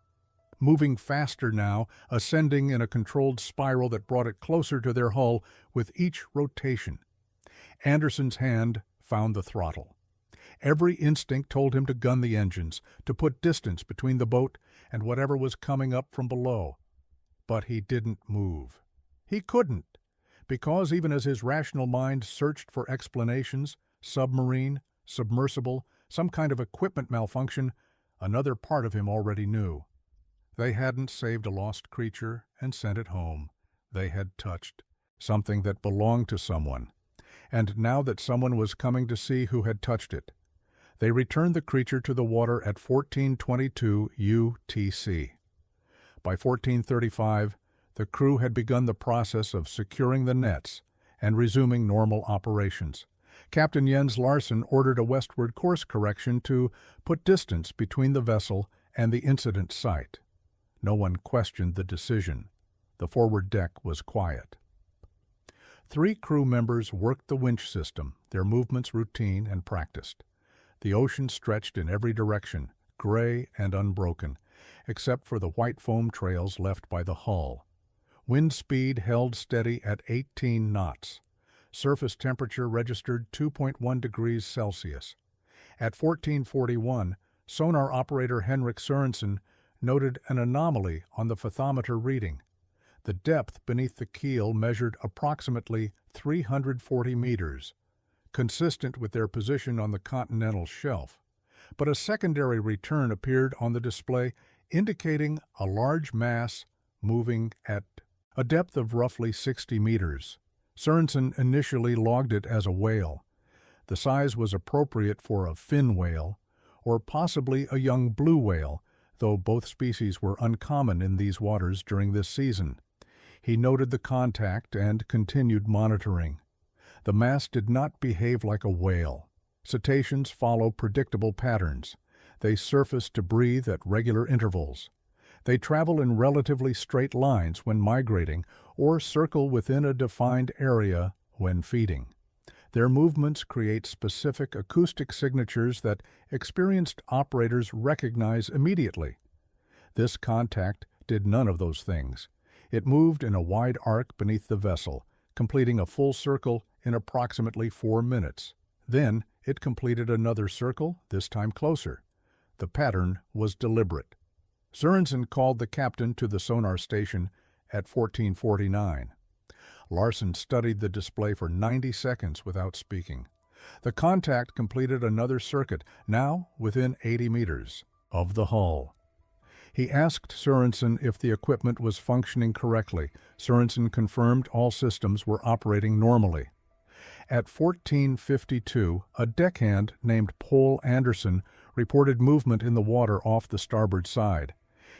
Moving faster now, ascending in a controlled spiral that brought it closer to their hull with each rotation. Anderson's hand found the throttle. Every instinct told him to gun the engines, to put distance between the boat and whatever was coming up from below. But he didn't move. He couldn't, because even as his rational mind searched for explanations, submarine, submersible, some kind of equipment malfunction, another part of him already knew. They hadn't saved a lost creature and sent it home. They had touched something that belonged to someone. And now that someone was coming to see who had touched it, they returned the creature to the water at 1422 UTC. By 1435, the crew had begun the process of securing the nets and resuming normal operations. Captain Jens Larsen ordered a westward course correction to put distance between the vessel and the incident site. No one questioned the decision. The forward deck was quiet. 3 crew members worked the winch system, their movements routine and practiced. The ocean stretched in every direction, gray and unbroken, except for the white foam trails left by the hull. Wind speed held steady at 18 knots. Surface temperature registered 2.1 degrees Celsius. At 1441, sonar operator Henrik Sørensen noted an anomaly on the fathometer reading. The depth beneath the keel measured approximately 340 meters, consistent with their position on the continental shelf. But a secondary return appeared on the display, indicating a large mass moving at a depth of roughly 60 meters. Sørensen initially logged it as a whale. The size was appropriate for a fin whale, or possibly a young blue whale, though both species were uncommon in these waters during this season. He noted the contact and continued monitoring. The mass did not behave like a whale. Cetaceans follow predictable patterns. They surface to breathe at regular intervals. They travel in relatively straight lines when migrating or circle within a defined area when feeding. Their movements create specific acoustic signatures that experienced operators recognize immediately. This contact did none of those things. It moved in a wide arc beneath the vessel, completing a full circle in approximately 4 minutes. Then it completed another circle, this time closer. The pattern was deliberate. Sørensen called the captain to the sonar station at 1449. Larsen studied the display for 90 seconds without speaking. The contact completed another circuit, now within 80 meters of the hull. He asked Sørensen if the equipment was functioning correctly. Sørensen confirmed all systems were operating normally. At 1452, a deckhand named Poul Andersen reported movement in the water off the starboard side.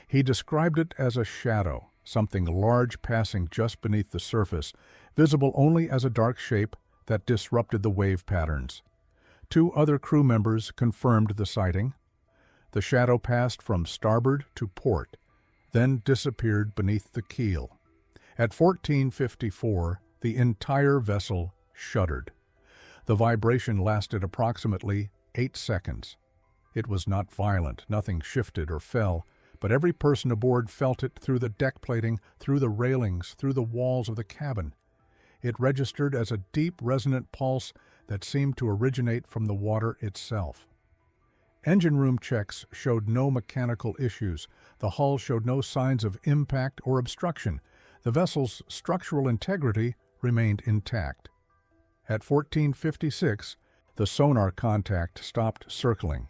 He described it as a shadow, something large passing just beneath the surface, visible only as a dark shape that disrupted the wave patterns. 2 other crew members confirmed the sighting. The shadow passed from starboard to port, then disappeared beneath the keel. At 1454, the entire vessel shuddered. The vibration lasted approximately 8 seconds. It was not violent, nothing shifted or fell, but every person aboard felt it through the deck plating, through the railings, through the walls of the cabin. It registered as a deep, resonant pulse that seemed to originate from the water itself. Engine room checks showed no mechanical issues. The hull showed no signs of impact or obstruction. The vessel's structural integrity remained intact. At 1456, the sonar contact stopped circling.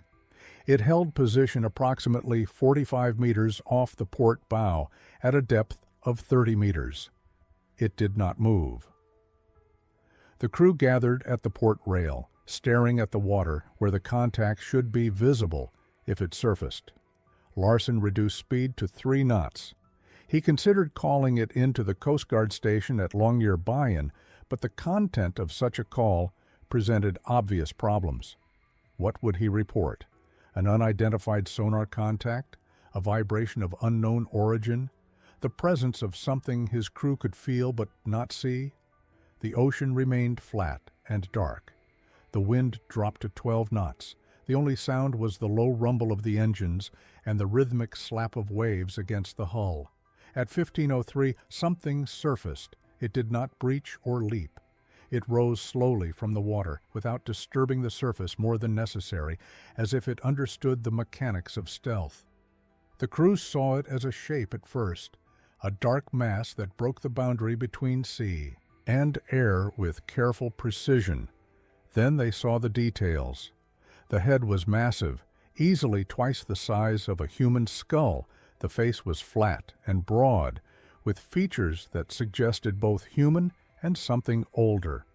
It held position approximately 45 meters off the port bow at a depth of 30 meters. It did not move. The crew gathered at the port rail, staring at the water where the contact should be visible if it surfaced. Larsen reduced speed to 3 knots. He considered calling it into the Coast Guard station at Longyear Buy-in, but the content of such a call presented obvious problems. What would he report? An unidentified sonar contact? A vibration of unknown origin? The presence of something his crew could feel but not see? The ocean remained flat and dark. The wind dropped to 12 knots. The only sound was the low rumble of the engines and the rhythmic slap of waves against the hull. At 15:03, something surfaced. It did not breach or leap. It rose slowly from the water, without disturbing the surface more than necessary, as if it understood the mechanics of stealth. The crew saw it as a shape at first, a dark mass that broke the boundary between sea and air with careful precision. Then they saw the details. The head was massive, easily twice the size of a human skull. The face was flat and broad, with features that suggested both human and something older.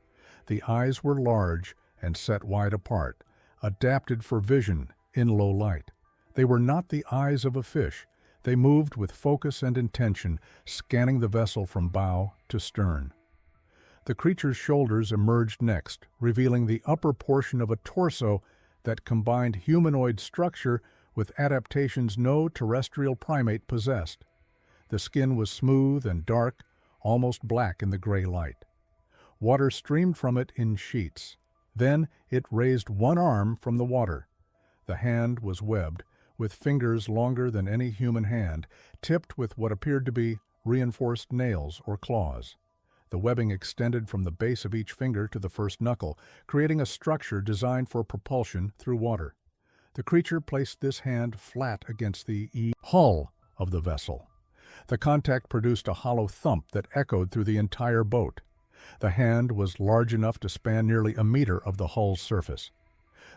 The eyes were large and set wide apart, adapted for vision in low light. They were not the eyes of a fish. They moved with focus and intention, scanning the vessel from bow to stern. The creature's shoulders emerged next, revealing the upper portion of a torso that combined humanoid structure with adaptations no terrestrial primate possessed. The skin was smooth and dark, almost black in the gray light. Water streamed from it in sheets. Then it raised one arm from the water. The hand was webbed, with fingers longer than any human hand, tipped with what appeared to be reinforced nails or claws. The webbing extended from the base of each finger to the first knuckle, creating a structure designed for propulsion through water. The creature placed this hand flat against the hull of the vessel. The contact produced a hollow thump that echoed through the entire boat. The hand was large enough to span nearly a meter of the hull's surface.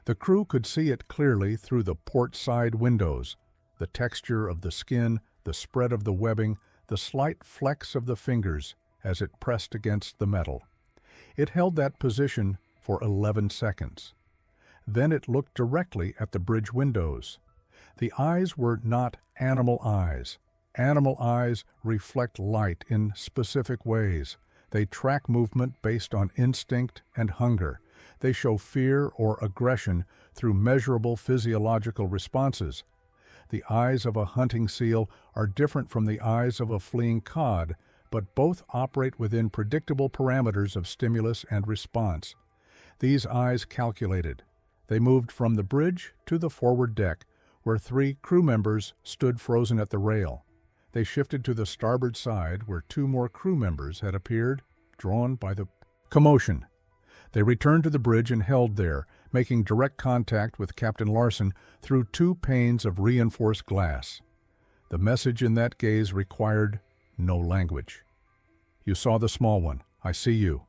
The crew could see it clearly through the port side windows. The texture of the skin, the spread of the webbing, the slight flecks of the fingers as it pressed against the metal. It held that position for 11 seconds. Then it looked directly at the bridge windows. The eyes were not animal eyes. Animal eyes reflect light in specific ways. They track movement based on instinct and hunger. They show fear or aggression through measurable physiological responses. The eyes of a hunting seal are different from the eyes of a fleeing cod, but both operate within predictable parameters of stimulus and response. These eyes calculated. They moved from the bridge to the forward deck, where 3 crew members stood frozen at the rail. They shifted to the starboard side, where 2 more crew members had appeared, drawn by the commotion. They returned to the bridge and held there, making direct contact with Captain Larson through 2 panes of reinforced glass. The message in that gaze required no language. "You saw the small one. I see you."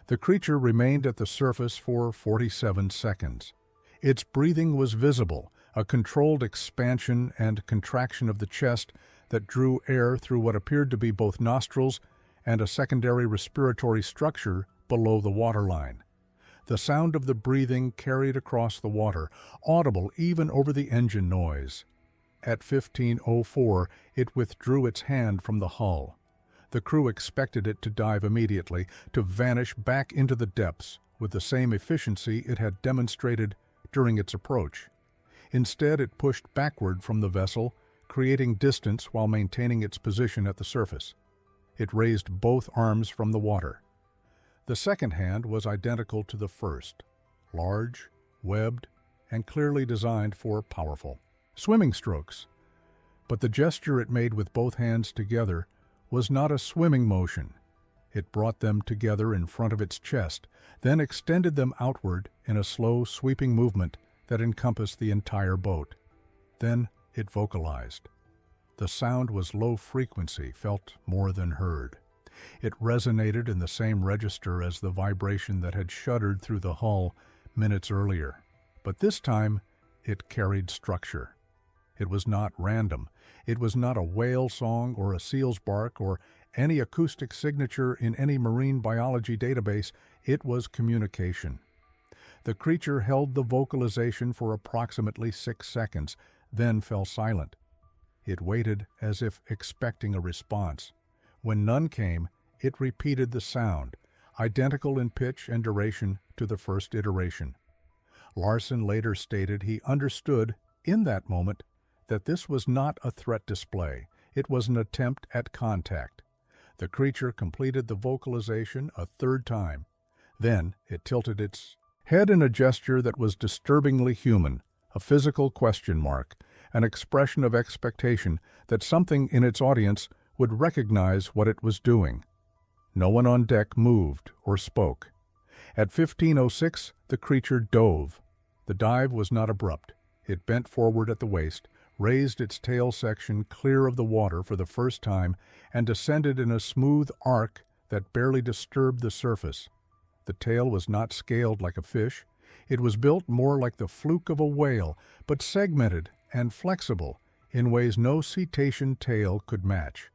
The creature remained at the surface for 47 seconds. Its breathing was visible, a controlled expansion and contraction of the chest that drew air through what appeared to be both nostrils and a secondary respiratory structure below the waterline. The sound of the breathing carried across the water, audible even over the engine noise. At 15:04, it withdrew its hand from the hull. The crew expected it to dive immediately, to vanish back into the depths with the same efficiency it had demonstrated during its approach. Instead, it pushed backward from the vessel, creating distance while maintaining its position at the surface. It raised both arms from the water. The second hand was identical to the first, large, webbed, and clearly designed for powerful swimming strokes. But the gesture it made with both hands together was not a swimming motion. It brought them together in front of its chest, then extended them outward in a slow, sweeping movement that encompassed the entire boat. Then it vocalized. The sound was low frequency, felt more than heard. It resonated in the same register as the vibration that had shuddered through the hull minutes earlier. But this time, it carried structure. It was not random. It was not a whale song or a seal's bark or any acoustic signature in any marine biology database. It was communication. The creature held the vocalization for approximately 6 seconds, then fell silent. It waited as if expecting a response. When none came, it repeated the sound, identical in pitch and duration to the first iteration. Larson later stated he understood, in that moment, that this was not a threat display. It was an attempt at contact. The creature completed the vocalization a third time. Then it tilted its head in a gesture that was disturbingly human, a physical question mark, an expression of expectation that something in its audience would recognize what it was doing. No one on deck moved or spoke. At 15:06, the creature dove. The dive was not abrupt. It bent forward at the waist, raised its tail section clear of the water for the first time, and descended in a smooth arc that barely disturbed the surface. The tail was not scaled like a fish. It was built more like the fluke of a whale, but segmented and flexible in ways no cetacean tail could match.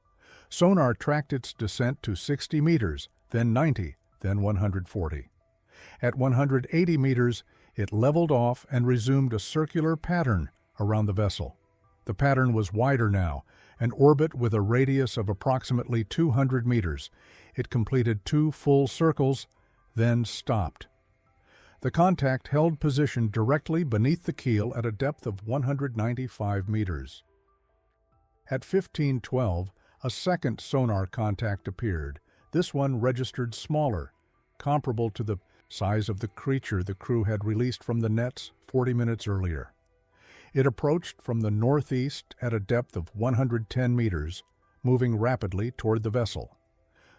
Sonar tracked its descent to 60 meters, then 90, then 140. At 180 meters, it leveled off and resumed a circular pattern around the vessel. The pattern was wider now, an orbit with a radius of approximately 200 meters. It completed 2 full circles, then stopped. The contact held position directly beneath the keel at a depth of 195 meters. At 15:12, a second sonar contact appeared. This one registered smaller, comparable to the size of the creature the crew had released from the nets 40 minutes earlier. It approached from the northeast at a depth of 110 meters, moving rapidly toward the vessel.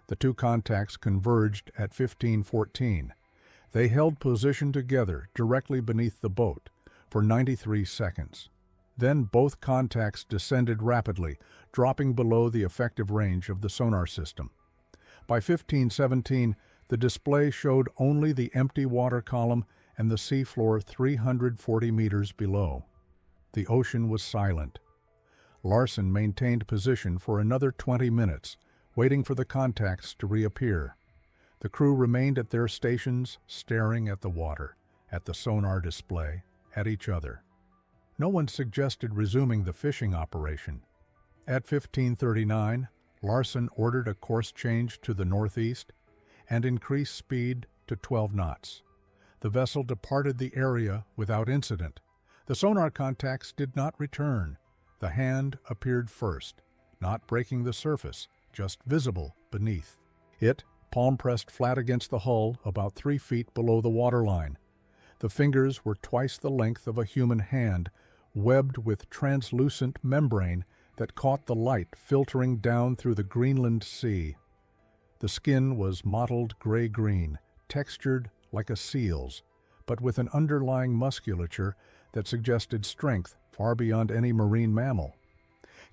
The two contacts converged at 15:14. They held position together directly beneath the boat for 93 seconds. Then both contacts descended rapidly, dropping below the effective range of the sonar system. By 15:17, the display showed only the empty water column and the seafloor 340 meters below. The ocean was silent. Larson maintained position for another 20 minutes, waiting for the contacts to reappear. The crew remained at their stations, staring at the water, at the sonar display, at each other. No one suggested resuming the fishing operation. At 15:39, Larson ordered a course change to the northeast and increased speed to 12 knots. The vessel departed the area without incident. The sonar contacts did not return. The hand appeared first, not breaking the surface, just visible beneath. It, palm pressed flat against the hull about 3 feet below the waterline. The fingers were twice the length of a human hand, webbed with translucent membrane that caught the light filtering down through the Greenland Sea. The skin was mottled gray-green, textured like a seal's, but with an underlying musculature that suggested strength far beyond any marine mammal.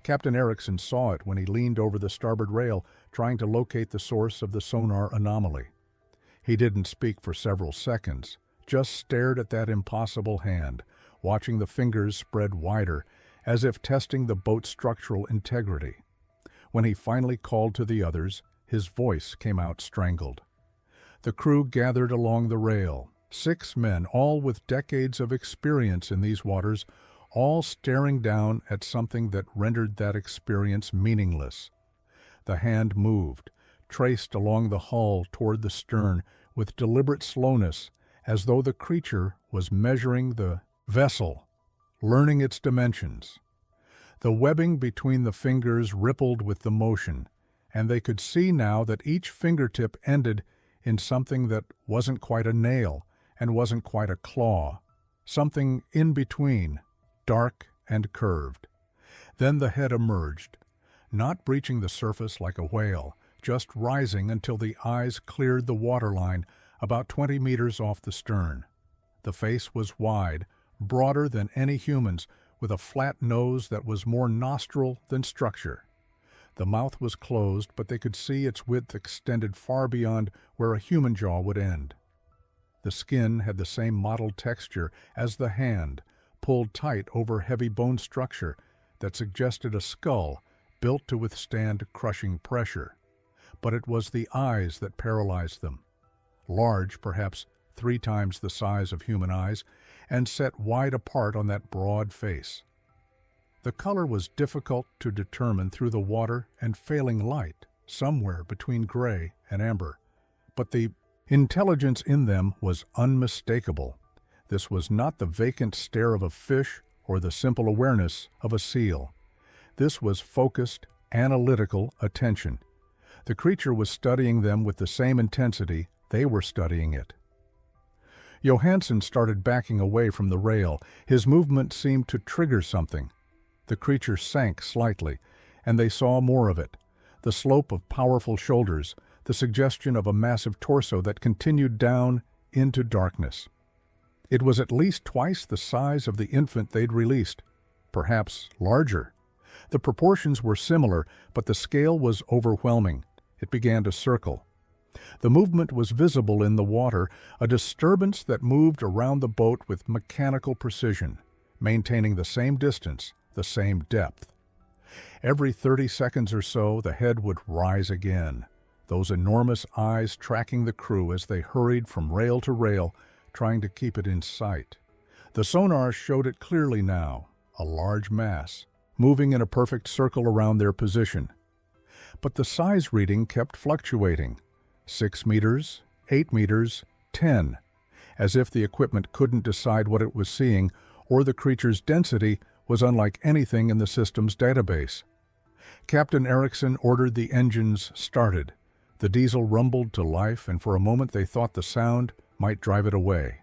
Captain Erickson saw it when he leaned over the starboard rail, trying to locate the source of the sonar anomaly. He didn't speak for several seconds, just stared at that impossible hand, watching the fingers spread wider, as if testing the boat's structural integrity. When he finally called to the others, his voice came out strangled. The crew gathered along the rail, 6 men, all with decades of experience in these waters, all staring down at something that rendered that experience meaningless. The hand moved, traced along the hull toward the stern with deliberate slowness, as though the creature was measuring the vessel, learning its dimensions. The webbing between the fingers rippled with the motion, and they could see now that each fingertip ended in something that wasn't quite a nail and wasn't quite a claw, something in between, dark and curved. Then the head emerged, not breaching the surface like a whale, just rising until the eyes cleared the waterline about 20 meters off the stern. The face was wide, broader than any human's, with a flat nose that was more nostril than structure. The mouth was closed, but they could see its width extended far beyond where a human jaw would end. The skin had the same mottled texture as the hand, pulled tight over heavy bone structure that suggested a skull built to withstand crushing pressure. But it was the eyes that paralyzed them. Large, perhaps 3 times the size of human eyes, and set wide apart on that broad face. The color was difficult to determine through the water and failing light, somewhere between gray and amber. But the intelligence in them was unmistakable. This was not the vacant stare of a fish or the simple awareness of a seal. This was focused, analytical attention. The creature was studying them with the same intensity they were studying it. Johansson started backing away from the rail. His movement seemed to trigger something. The creature sank slightly, and they saw more of it. The slope of powerful shoulders, the suggestion of a massive torso that continued down into darkness. It was at least twice the size of the infant they'd released, perhaps larger. The proportions were similar, but the scale was overwhelming. It began to circle. The movement was visible in the water, a disturbance that moved around the boat with mechanical precision, maintaining the same distance, the same depth. Every 30 seconds or so, the head would rise again, those enormous eyes tracking the crew as they hurried from rail to rail, trying to keep it in sight. The sonar showed it clearly now, a large mass, moving in a perfect circle around their position. But the size reading kept fluctuating. 6 meters, 8 meters, 10, as if the equipment couldn't decide what it was seeing, or the creature's density was unlike anything in the system's database. Captain Erickson ordered the engines started. The diesel rumbled to life, and for a moment they thought the sound might drive it away.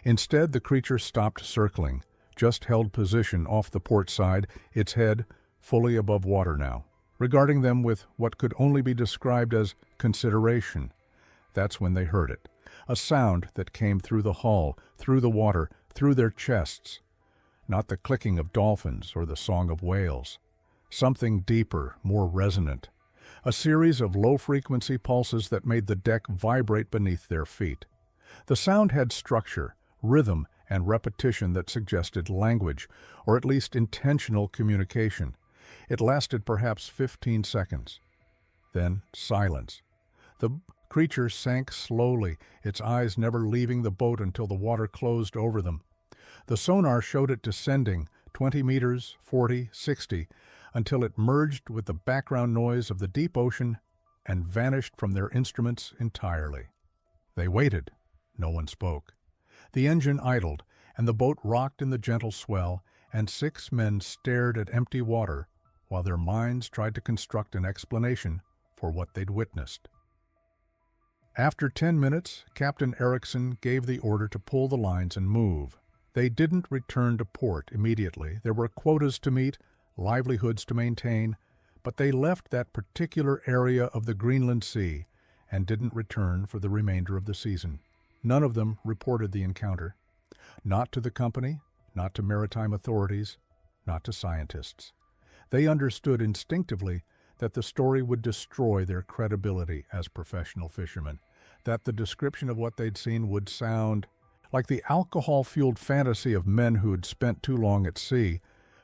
Instead, the creature stopped circling, just held position off the port side, its head fully above water now, regarding them with what could only be described as consideration. That's when they heard it, a sound that came through the hull, through the water, through their chests. Not the clicking of dolphins or the song of whales. Something deeper, more resonant. A series of low-frequency pulses that made the deck vibrate beneath their feet. The sound had structure, rhythm, and repetition that suggested language, or at least intentional communication. It lasted perhaps 15 seconds. Then silence. The creature sank slowly, its eyes never leaving the boat until the water closed over them. The sonar showed it descending, 20 meters, 40, 60, until it merged with the background noise of the deep ocean and vanished from their instruments entirely. They waited. No one spoke. The engine idled, and the boat rocked in the gentle swell, and 6 men stared at empty water while their minds tried to construct an explanation for what they'd witnessed. After 10 minutes, Captain Erickson gave the order to pull the lines and move. They didn't return to port immediately. There were quotas to meet, livelihoods to maintain, but they left that particular area of the Greenland Sea and didn't return for the remainder of the season. None of them reported the encounter. Not to the company, not to maritime authorities, not to scientists. They understood instinctively that the story would destroy their credibility as professional fishermen, that the description of what they'd seen would sound like the alcohol-fueled fantasy of men who'd spent too long at sea,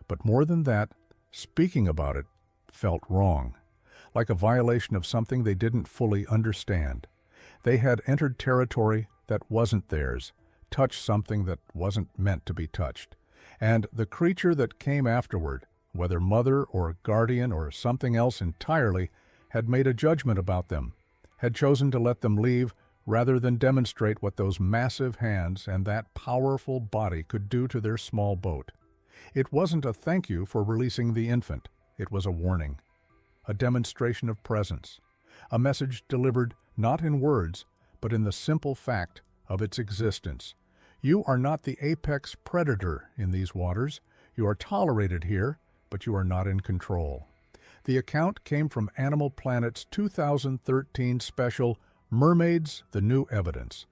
but more than that, speaking about it felt wrong, like a violation of something they didn't fully understand. They had entered territory that wasn't theirs, touched something that wasn't meant to be touched. And the creature that came afterward, whether mother or guardian or something else entirely, had made a judgment about them, had chosen to let them leave rather than demonstrate what those massive hands and that powerful body could do to their small boat. It wasn't a thank you for releasing the infant. It was a warning, a demonstration of presence, a message delivered not in words, but in the simple fact of its existence. You are not the apex predator in these waters. You are tolerated here, but you are not in control. The account came from Animal Planet's 2013 special Mermaids, the New Evidence.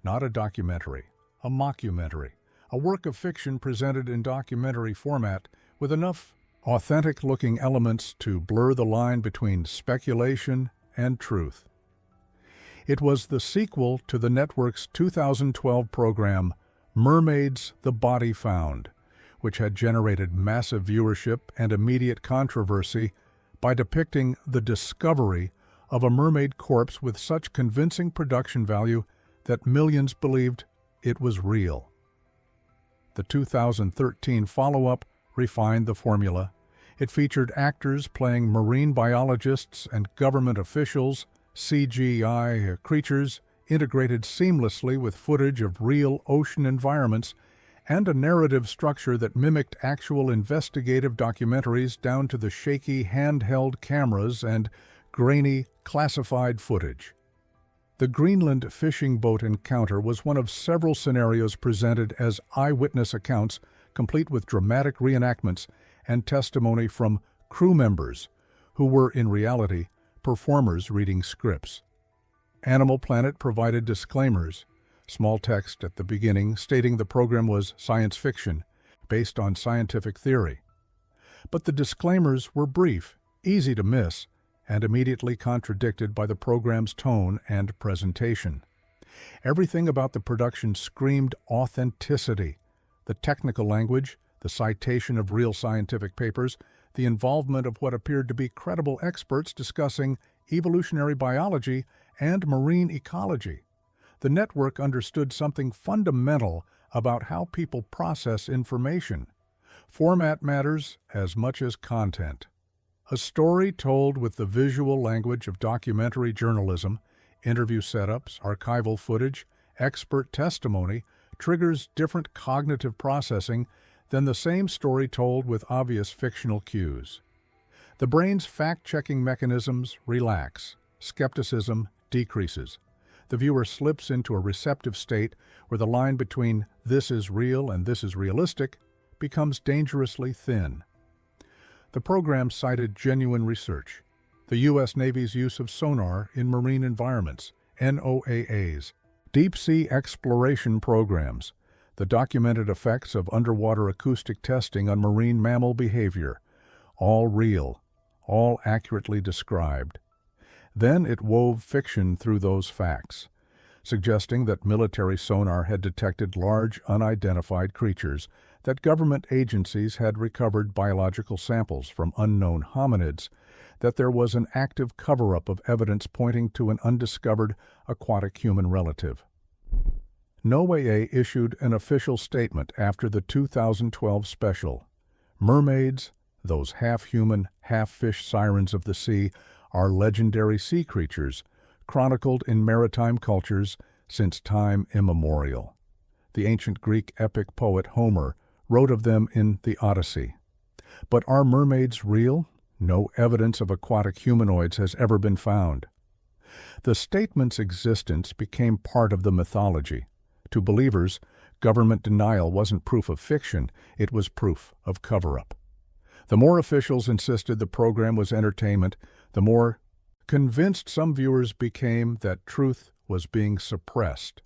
Not a documentary, a mockumentary, a work of fiction presented in documentary format with enough authentic-looking elements to blur the line between speculation and truth. It was the sequel to the network's 2012 program, Mermaids, the Body Found, which had generated massive viewership and immediate controversy by depicting the discovery of a mermaid corpse with such convincing production value that millions believed it was real. The 2013 follow-up refined the formula. It featured actors playing marine biologists and government officials, CGI creatures integrated seamlessly with footage of real ocean environments, and a narrative structure that mimicked actual investigative documentaries down to the shaky handheld cameras and grainy, classified footage. The Greenland fishing boat encounter was one of several scenarios presented as eyewitness accounts, complete with dramatic reenactments and testimony from crew members who were, in reality, performers reading scripts. Animal Planet provided disclaimers, small text at the beginning stating the program was science fiction, based on scientific theory. But the disclaimers were brief, easy to miss, and immediately contradicted by the program's tone and presentation. Everything about the production screamed authenticity. The technical language, the citation of real scientific papers, the involvement of what appeared to be credible experts discussing evolutionary biology and marine ecology. The network understood something fundamental about how people process information. Format matters as much as content. A story told with the visual language of documentary journalism, interview setups, archival footage, expert testimony, triggers different cognitive processing than the same story told with obvious fictional cues. The brain's fact-checking mechanisms relax. Skepticism decreases. The viewer slips into a receptive state where the line between this is real and this is realistic becomes dangerously thin. The program cited genuine research, the U.S. Navy's use of sonar in marine environments, NOAAs, deep-sea exploration programs, the documented effects of underwater acoustic testing on marine mammal behavior, all real, all accurately described. Then it wove fiction through those facts, suggesting that military sonar had detected large unidentified creatures, that government agencies had recovered biological samples from unknown hominids, that there was an active cover-up of evidence pointing to an undiscovered aquatic human relative. NOAA issued an official statement after the 2012 special. Mermaids, those half-human, half-fish sirens of the sea, are legendary sea creatures, chronicled in maritime cultures since time immemorial. The ancient Greek epic poet Homer wrote of them in the Odyssey. But are mermaids real? No evidence of aquatic humanoids has ever been found. The statement's existence became part of the mythology. To believers, government denial wasn't proof of fiction, it was proof of cover-up. The more officials insisted the program was entertainment, the more convinced some viewers became that truth was being suppressed.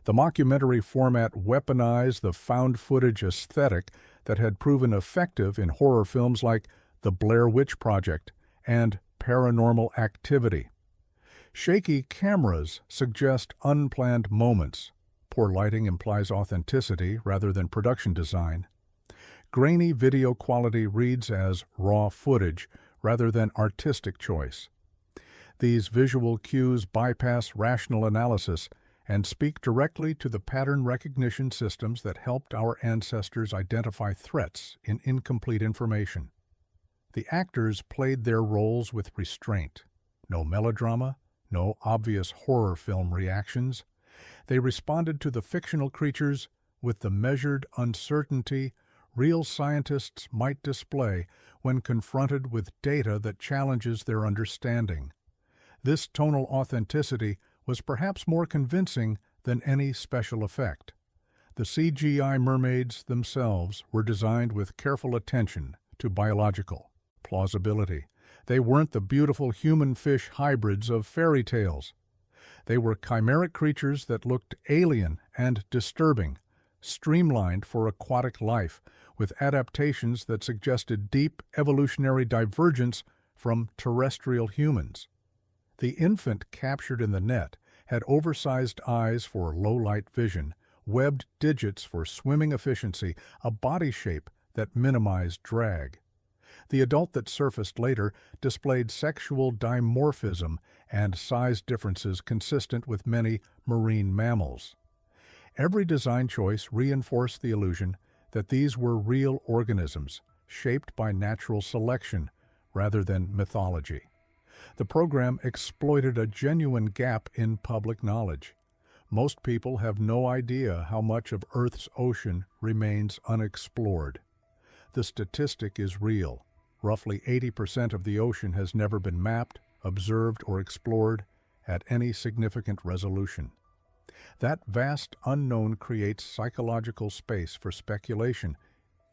The mockumentary format weaponized the found footage aesthetic that had proven effective in horror films like The Blair Witch Project and Paranormal Activity. Shaky cameras suggest unplanned moments. Poor lighting implies authenticity rather than production design. Grainy video quality reads as raw footage rather than artistic choice. These visual cues bypass rational analysis and speak directly to the pattern recognition systems that helped our ancestors identify threats in incomplete information. The actors played their roles with restraint. No melodrama, no obvious horror film reactions. They responded to the fictional creatures with the measured uncertainty real scientists might display when confronted with data that challenges their understanding. This tonal authenticity was perhaps more convincing than any special effect. The CGI mermaids themselves were designed with careful attention to biological plausibility. They weren't the beautiful human-fish hybrids of fairy tales. They were chimeric creatures that looked alien and disturbing, streamlined for aquatic life, with adaptations that suggested deep evolutionary divergence from terrestrial humans. The infant captured in the net had oversized eyes for low-light vision, webbed digits for swimming efficiency, a body shape that minimized drag. The adult that surfaced later displayed sexual dimorphism and size differences consistent with many marine mammals. Every design choice reinforced the illusion that these were real organisms, shaped by natural selection rather than mythology. The program exploited a genuine gap in public knowledge. Most people have no idea how much of Earth's ocean remains unexplored. The statistic is real. Roughly 80% of the ocean has never been mapped, observed, or explored at any significant resolution. That vast unknown creates psychological space for speculation.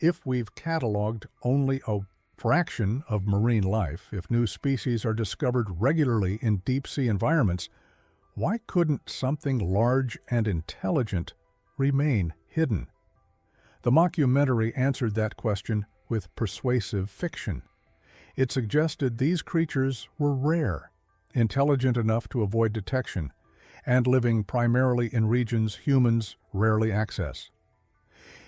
If we've cataloged only a fraction of marine life, if new species are discovered regularly in deep-sea environments, why couldn't something large and intelligent remain hidden? The mockumentary answered that question with persuasive fiction. It suggested these creatures were rare, intelligent enough to avoid detection, and living primarily in regions humans rarely access.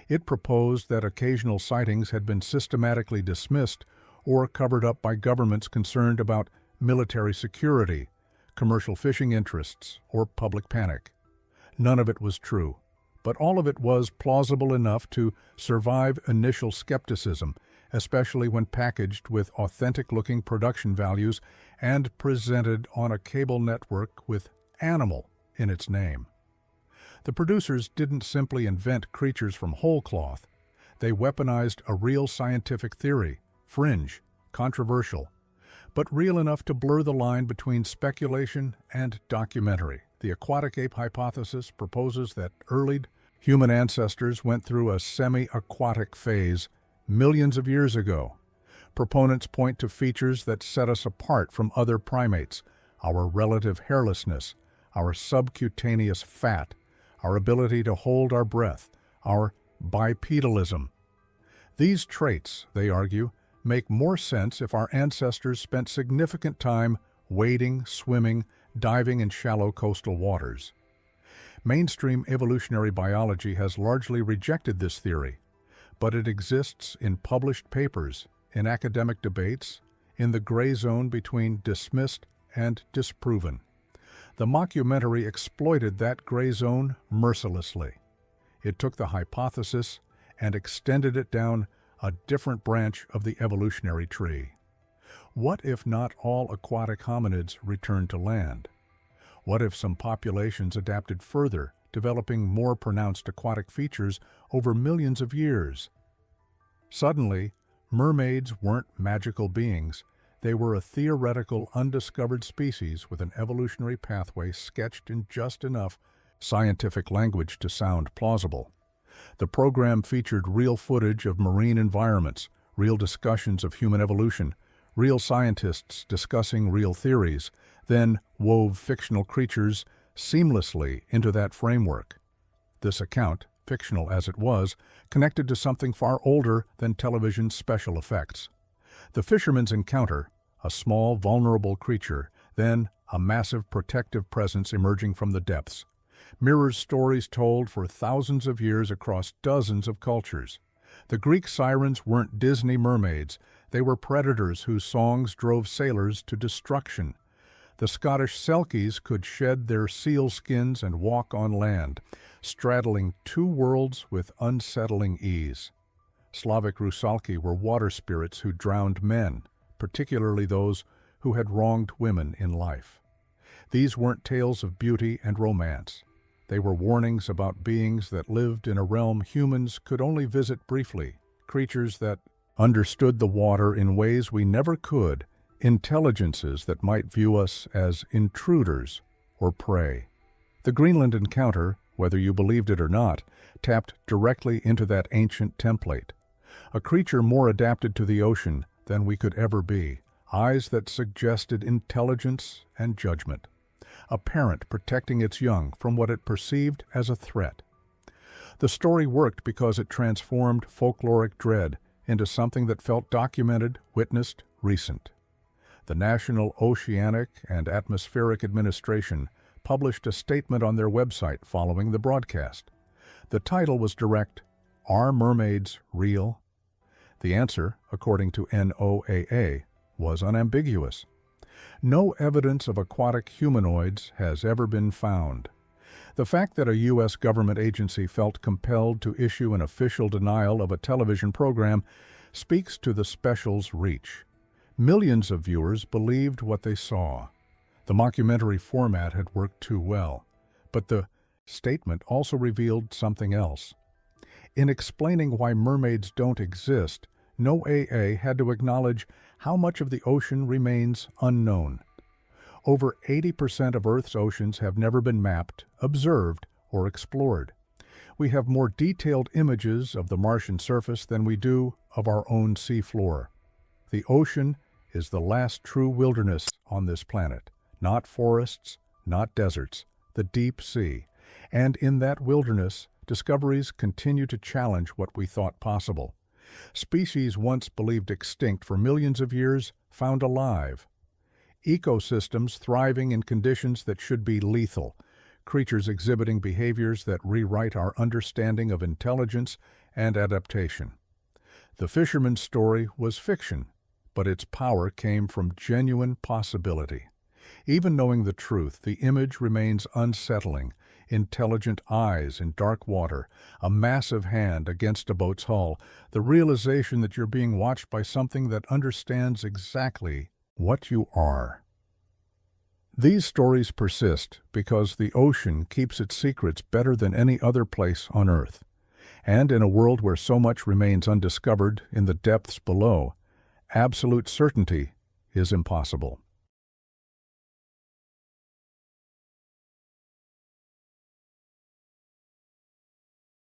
It proposed that occasional sightings had been systematically dismissed or covered up by governments concerned about military security, commercial fishing interests, or public panic. None of it was true, but all of it was plausible enough to survive initial skepticism, especially when packaged with authentic-looking production values and presented on a cable network with "animal" in its name. The producers didn't simply invent creatures from whole cloth. They weaponized a real scientific theory, fringe, controversial, but real enough to blur the line between speculation and documentary. The aquatic ape hypothesis proposes that early human ancestors went through a semi-aquatic phase millions of years ago. Proponents point to features that set us apart from other primates: our relative hairlessness, our subcutaneous fat, our ability to hold our breath, our bipedalism. These traits, they argue, make more sense if our ancestors spent significant time wading, swimming, diving in shallow coastal waters. Mainstream evolutionary biology has largely rejected this theory, but it exists in published papers, in academic debates, in the gray zone between dismissed and disproven. The mockumentary exploited that gray zone mercilessly. It took the hypothesis and extended it down a different branch of the evolutionary tree. What if not all aquatic hominids returned to land? What if some populations adapted further, developing more pronounced aquatic features over millions of years? Suddenly, mermaids weren't magical beings. They were a theoretical, undiscovered species with an evolutionary pathway sketched in just enough scientific language to sound plausible. The program featured real footage of marine environments, real discussions of human evolution, real scientists discussing real theories, then wove fictional creatures seamlessly into that framework. This account, fictional as it was, connected to something far older than television's special effects. The fisherman's encounter, a small, vulnerable creature, then a massive protective presence emerging from the depths, mirrors stories told for thousands of years across dozens of cultures. The Greek sirens weren't Disney mermaids. They were predators whose songs drove sailors to destruction. The Scottish selkies could shed their seal skins and walk on land, straddling two worlds with unsettling ease. Slavic rusalki were water spirits who drowned men, particularly those who had wronged women in life. These weren't tales of beauty and romance. They were warnings about beings that lived in a realm humans could only visit briefly, creatures that understood the water in ways we never could, intelligences that might view us as intruders or prey. The Greenland encounter, whether you believed it or not, tapped directly into that ancient template. A creature more adapted to the ocean than we could ever be, eyes that suggested intelligence and judgment. A parent protecting its young from what it perceived as a threat. The story worked because it transformed folkloric dread into something that felt documented, witnessed, recent. The National Oceanic and Atmospheric Administration published a statement on their website following the broadcast. The title was direct, "Are Mermaids Real?" The answer, according to NOAA, was unambiguous. No evidence of aquatic humanoids has ever been found. The fact that a U.S. government agency felt compelled to issue an official denial of a television program speaks to the special's reach. Millions of viewers believed what they saw. The mockumentary format had worked too well, but the statement also revealed something else. In explaining why mermaids don't exist, NOAA had to acknowledge how much of the ocean remains unknown. Over 80% of Earth's oceans have never been mapped, observed, or explored. We have more detailed images of the Martian surface than we do of our own seafloor. The ocean is the last true wilderness on this planet. Not forests, not deserts, the deep sea. And in that wilderness, discoveries continue to challenge what we thought possible. Species once believed extinct for millions of years found alive. Ecosystems thriving in conditions that should be lethal. Creatures exhibiting behaviors that rewrite our understanding of intelligence and adaptation. The fisherman's story was fiction, but its power came from genuine possibility. Even knowing the truth, the image remains unsettling. Intelligent eyes in dark water, a massive hand against a boat's hull, the realization that you're being watched by something that understands exactly what you are. These stories persist because the ocean keeps its secrets better than any other place on Earth. And in a world where so much remains undiscovered in the depths below, absolute certainty is impossible.